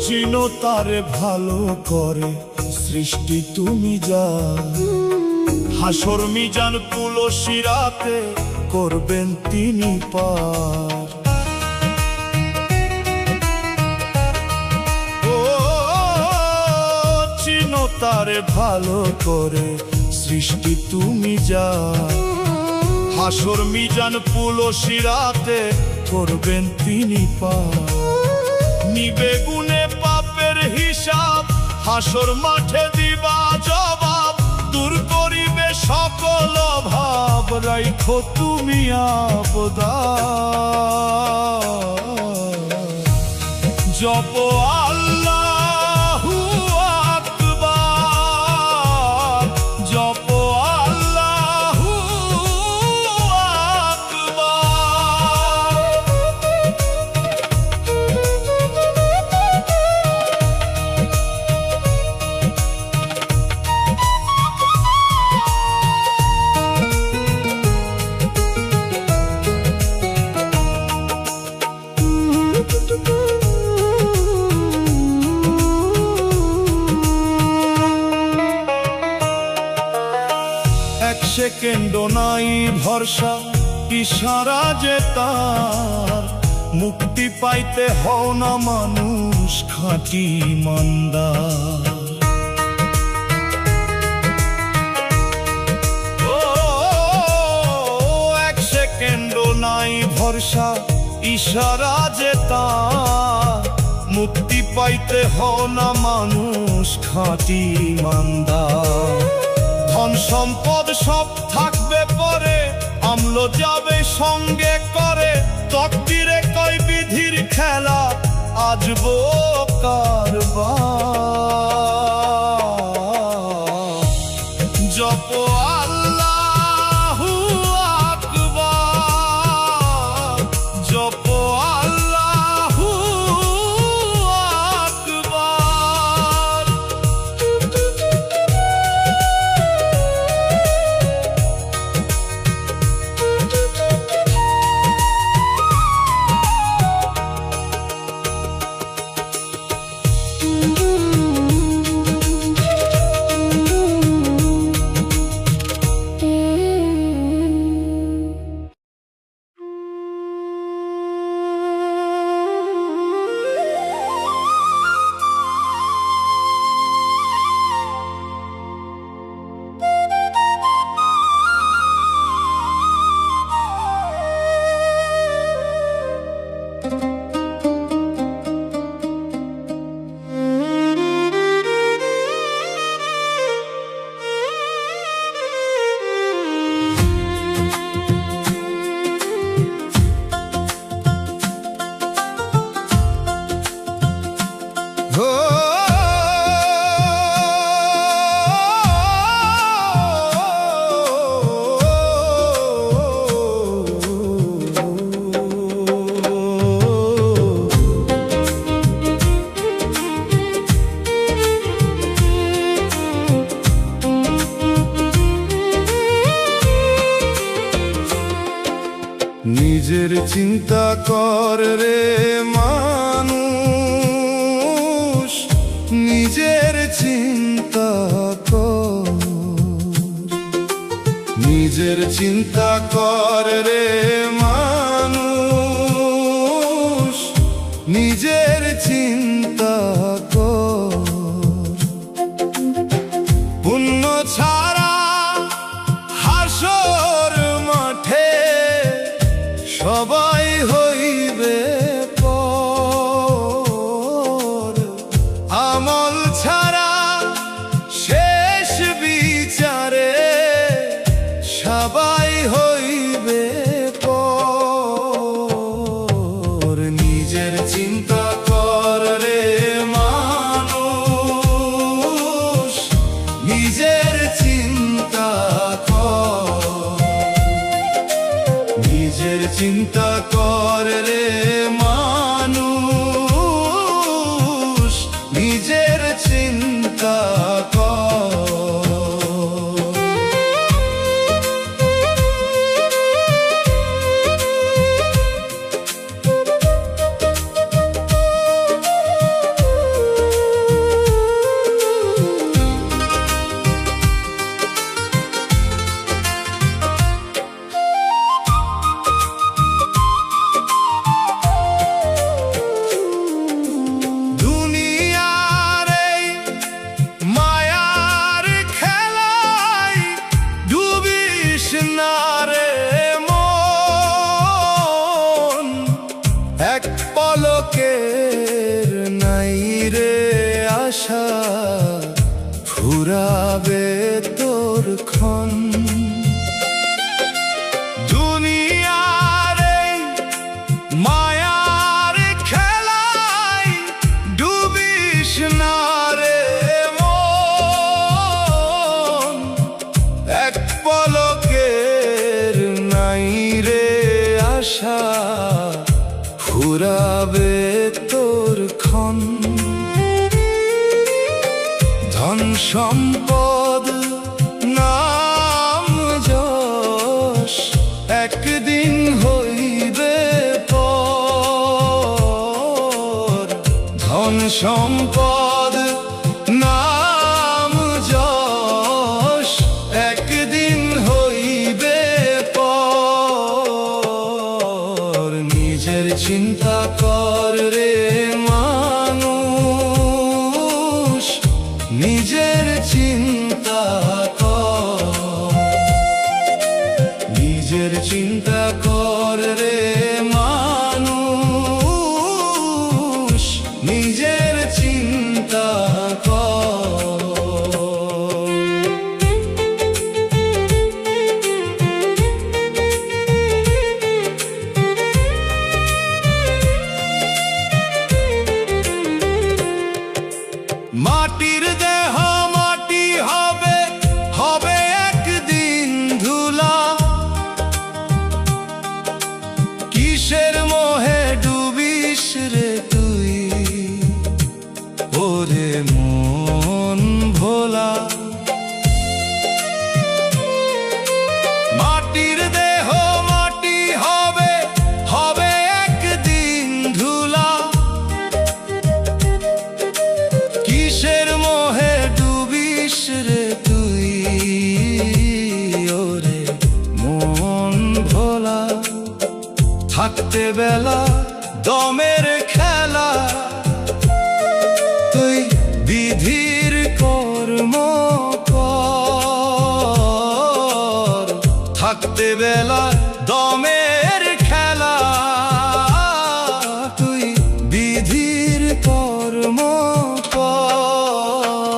চিনো তারে ভালো করে সৃষ্টি তুমি যা, হাসর মিজান তুলসী রাতে করবেন তিনি পার। ও চিনো তারে ভালো করে সৃষ্টি তুমি যা, হাসর মিজান তুলসী রাতে করবেন তিনি পার। নিবে গুনে পাপের হিসাব, হাসর মাঠে দিবা জবাব, দূর করিবে সকল ভাব, রাইখো তুমি আবদার, জপ আল্লাহু আকবার, জপ আল্লাহু আকবার। এক সেকেন্ড নাই ভরসা, ইশারা যে তার, মুক্তি পাইতে হও না মানুষ খাঁটি ইমানদার। ও এক সেকেন্ড নাই ভরসা, ইশারা যে তার, মুক্তি পাইতে হও না মানুষ খাঁটি ইমানদার। ধন সম্পদ সব থাকবে পরে, আমল যাবে সঙ্গে করে, তকদিরে কয় বিধির খেলা, আজবো কারবার, জপ আল্লাহু আকবার, জপ আল্লাহু আকবার। চিন্তা কর রে মানুষ, নিজের চিন্তা কর, নিজের চিন্তা কর রে মানুষ, নিজের চিন্তা কর। পুণ্য ছাড়া হাসর মাঠে সবাই হইবে পর, আমল ছাড়া শেষ বিচারে সবাই হইবে পর। নিজের চিন্তা কর রে মানুষ, নিজের চিন্তা কর, নিজের চিন্তা কর রে মানুষ, নিজের চিন্তা কর। এক পলকের নাই রে আশা, ফুরাবে তোর ক্ষণ। দুনিয়ার এই মায়ার খেলায় ডুবিস না রে মন, এক পলকের নাই রে আশা, ফুরাবে তোর ক্ষণ। ধন সম্পদ নাম যশ একদিন হইবে পর, ধন সম্পদ নাম যশ একদিন হইবে পর। নিজের চিন্তা কর রে মানুষ, নিজের চিন্তা কর, নিজের চিন্তা কর রে মানুষ, নিজের চিন্তা কর। মাটির দেহ মাটি হবে, হবে একদিন ধুলা, কিসের মোহে ডুবিস রে তুই ওরে মন ভোলা। মাটির দেহ মাটি হবে, হবে একদিন ধুলা, কিসের মোহে ডুবিস রে তুই ওরে মন ভোলা। থাকতে বেলা দমের খেলা, তুই বিধির কর্ম কর। থাকতে বেলা দমের খেলা, তুই বিধির কর্ম কর।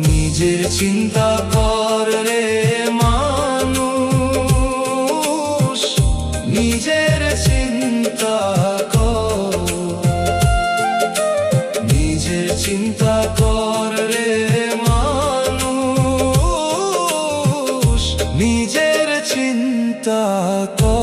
নিজের চিন্তা কর রে মানুষ, নিজের চিন্তা কর, নিজের চিন্তা কর রে মানুষ, নিজের চিন্তা কর।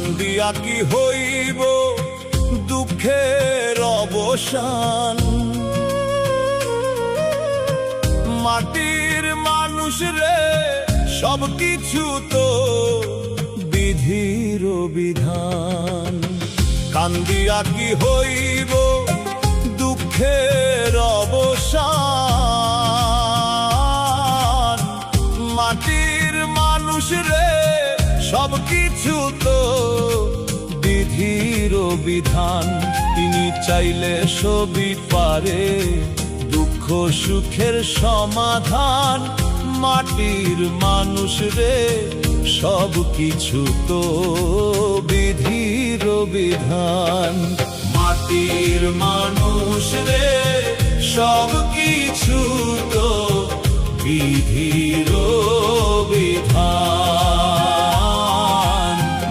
কান্দিয়া কি হইব দুঃখের অবসান। মাটির মানুষ রে সব কিছু তো বিধির বিধান। কান্দিয়া কি হইব দুঃখের অবসান। মাটির মানুষ রে সব কিছু তো বিধির বিধান। তিনি চাইলে সবই পারে দুঃখ সুখের সমাধান। মাটির মানুষ রে সব কিছু তো বিধির বিধান। মাটির মানুষ রে সব কিছু তো বিধির বিধান।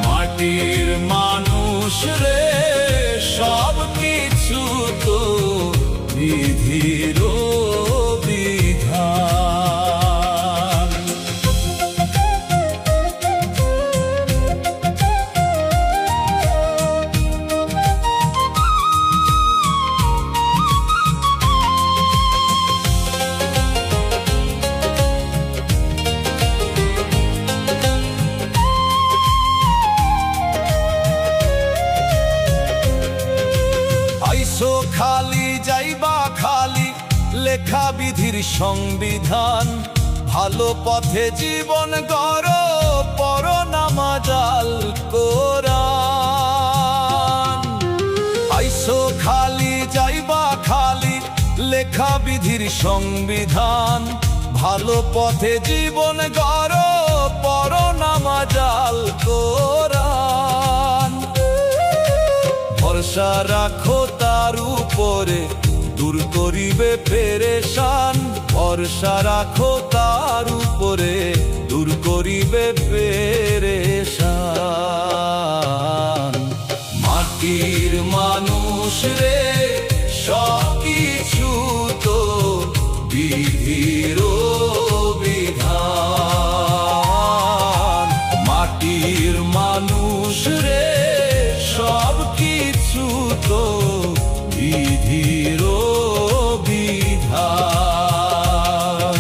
মাটির মানুষ রে সব কিছু তো বিধির বিধান। আইসো খালি যাইবা খালি লেখা বিধির সংবিধান। ভালো পথে জীবন গড়ো পড়ো নামাজ আল কোরআন। আইসো খালি যাইবা খালি লেখা বিধির সংবিধান। ভালো পথে জীবন গড়ো পড়ো নামাজ আল কোরআন। ভরসা রাখো তার উপরে দূর করিবে পেরেশান। ভরসা রাখো তার উপরে দূর করিবে পেরেশান। মাটির মানুষ রে সব কিছু তো বিধির বিধান। মাটির মানুষ রে সব কিছু তো বিধির বিধান।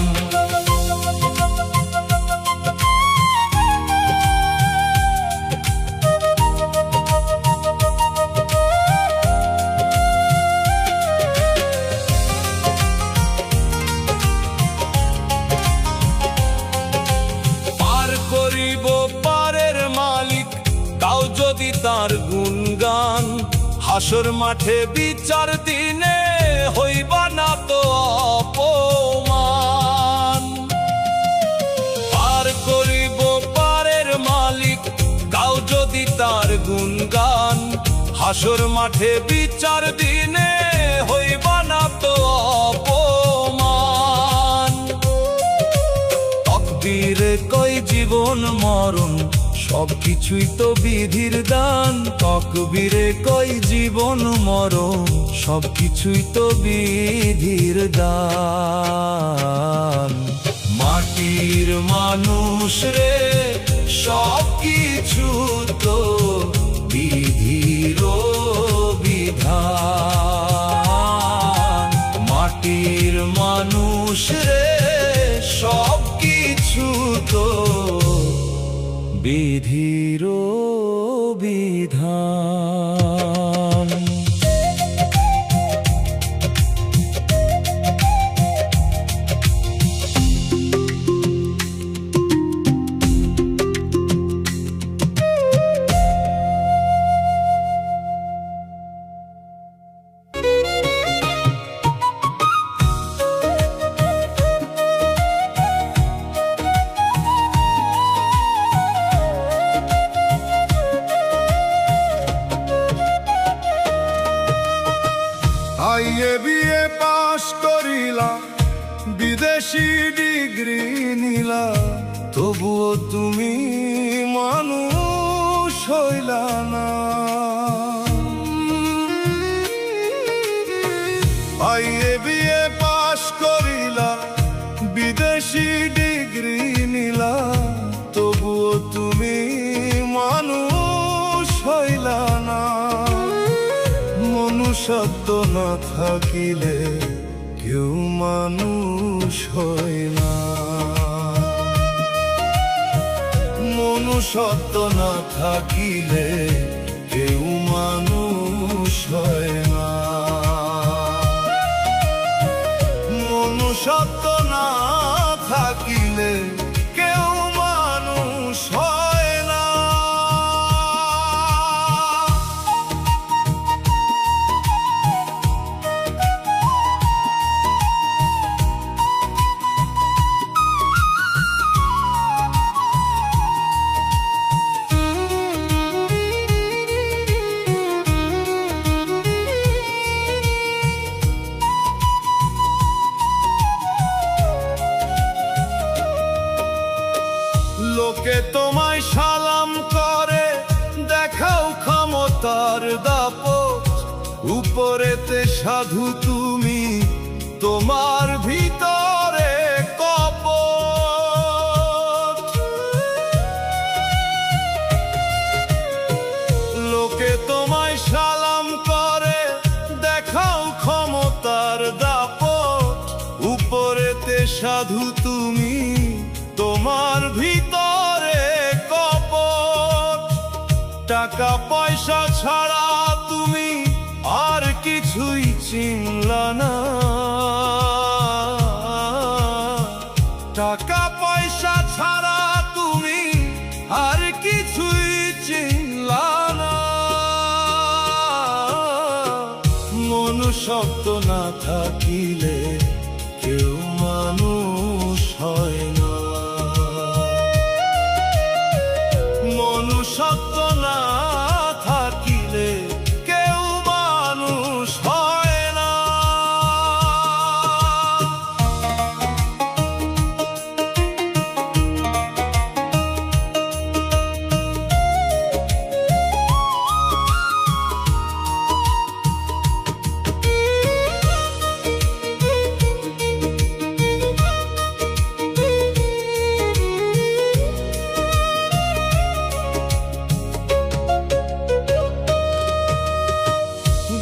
পার করিব পারের মালিক তাও যদি তার গুণগান। হাসর মাঠে বিচার দিনে হইবা না তো অপমান। পার করিব পারের মালিক তাও যদি তার গুণগান। হাসর মাঠে বিচার দিনে হইবা না তো অপমান। তকদিরে কই জীবন মরণ সব কিছুই তো বিধির দান। তকবীরে কই জীবন মরণ সব কিছুই তো বিধির দান। মাটির মানুষ রে সব কিছু তো বিধির বিধান। মাটির মানুষ রে সব কিছু তো বিধির বিধান। আইয়ে বিয়ে পাশ করিলা বিদেশি ডিগ্রি নিলা তবুও তুমি মানুষ হইলা না। আইয়ে বিয়ে পাশ করিলা বিদেশি ডিগ্রি নিলা তবুও তুমি মানুষ সত্য না থাকিলে কেউ মানুষ হয় না। মনুষ্যত্ব না থাকিলে কেউ মানুষ হয় না। মনুষ্যত্ব না থাকিলে কেউ মানুষ হয় না। লোকে তোমায় সালাম করে, দেখাও ক্ষমতার দাপট, উপরেতে সাধু তুমি, তোমার ভিতরে কপট। লোকে তোমায় সালাম করে, দেখাও ক্ষমতার দাপট, উপরেতে সাধু তুমি, তোমার ভিতরে কপট। টাকা পয়সা ছাড়া তুমি আর কিছুই চিনলা না। টাকা পয়সা ছাড়া তুমি আর কিছুই চিনলা না। মনুষ্যত্ব না থাকিলে কেউ মানুষ হয় না। মনুষ্যত্ব না থাকিলে কেউ মানুষ হয় না।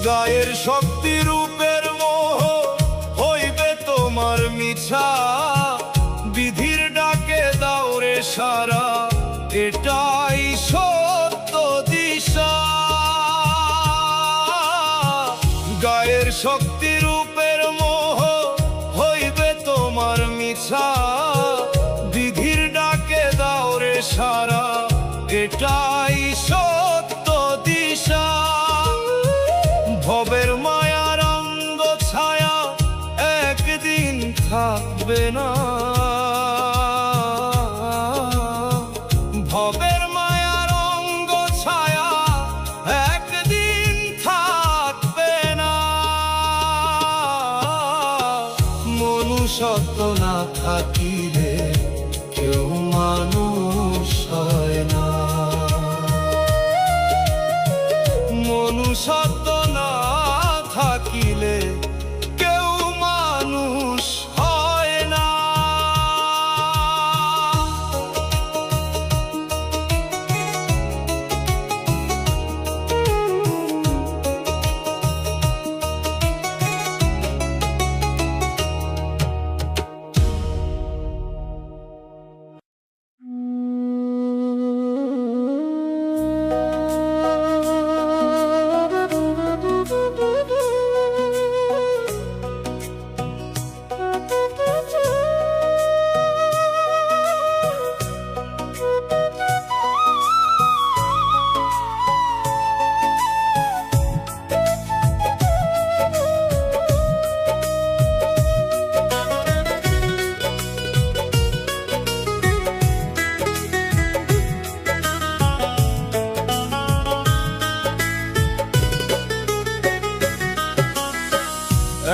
গায়ের শক্তি রূপের মোহ হইবে তোমার মিছা, বিধির ডাকে দাও রে সারা, এটাই সত্য দিশা। গায়ের শক্তি রূপের মোহ হইবে তোমার মিছা, বিধির ডাকে দাও রে সারা, এটাই সত্য দিশা। ভবের মায়ার অঙ্গ ছায়া একদিন থাকবে না। ভবের মায়ার অঙ্গ ছায়া একদিন থাকবে না। মনুষ্যত্ব না থাকিলে কেউ মানুষ হয় না। মনুষ্যত্ব না থাকিলে কেউ মানুষ হয় না।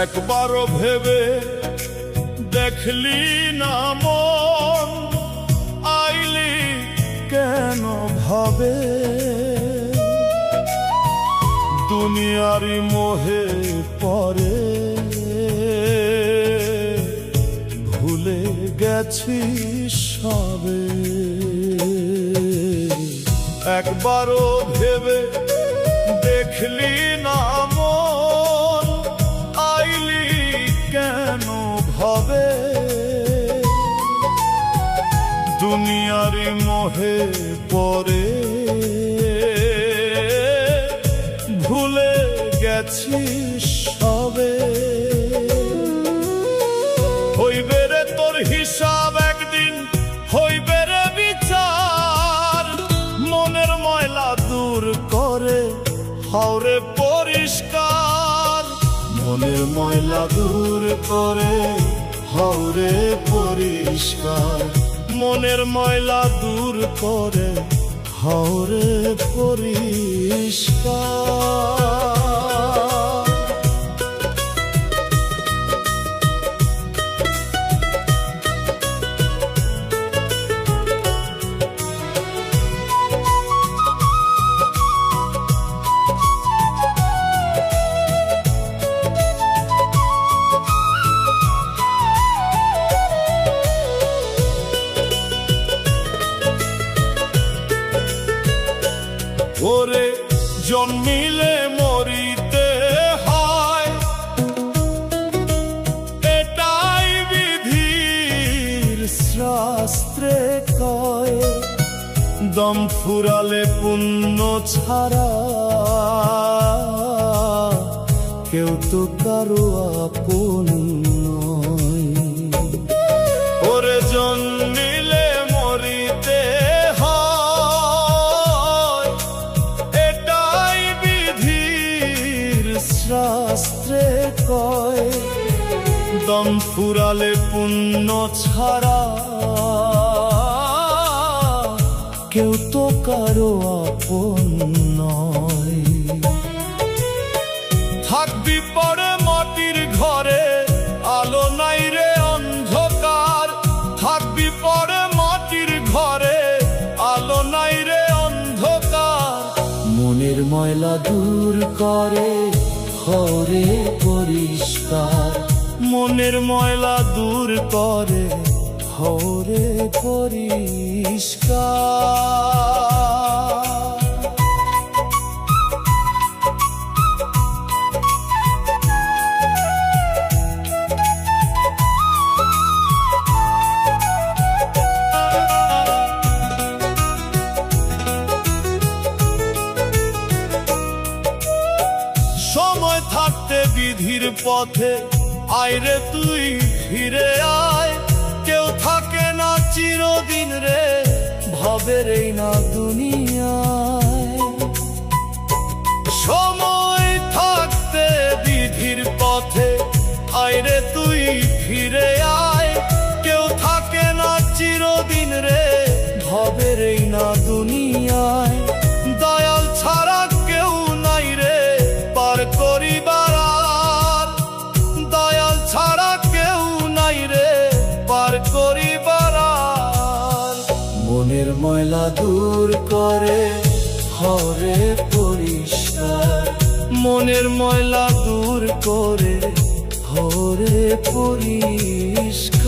একবারও ভেবে দেখলি না মন, আইলি কেন ভাবে? দুনিয়ারি মোহে পরে ভুলে গেছি সবে। একবারও ভেবে দেখলি না মন, মোহে পড়ে ভুলে গেছিস সবে। হইবে রে তোর হিসাব একদিন, হইবে রে বিচার। মনের ময়লা দূর করে হাওরে পরিষ্কার। মনের ময়লা দূর করে হাওরে পরিষ্কার। মনের ময়লা দূর করে হাওরে পরিষ্কার। ওরে জন্মিলে মরিতে হয়, এটাই বিধির শাস্ত্রে কয়। দম ফুরালে পুণ্য ছাড়া কেউ তো কারো আপন নয়। ওরে জন্মিলে মরিতে শাস্ত্রে কয়। দম ফুরালে পুণ্য ছাড়া কেউ তো কারো আপন নয়। থাকবি পরে মাটির ঘরে, আলো নাই রে অন্ধকার। থাকবি পরে মাটির ঘরে, আলো নাই রে অন্ধকার। মনের ময়লা দূর করে হাওরে পরিষ্কার। মনের ময়লা দূর করে হাওরে পরিষ্কার। সময় থাকতে বিধির পথে আইরে তুই ফিরে আয়। কেউ থাকে না চিরদিন রে ভবের এই না দুনিয়ায়। সময় থাকতে বিধির পথে আইরে তুই ফিরে আয়। কেউ থাকে না চিরদিন রে ভবের এই না দুনিয়ায়। দয়াল ছাড়া কেউ নাই রে পার করিবার আর। দয়াল ছাড়া কেউ নাই রে পার করিবার আর। মনের ময়লা দূর করে হাওরে পরিষ্কার। মনের ময়লা দূর করে হাওরে পরিষ্কার।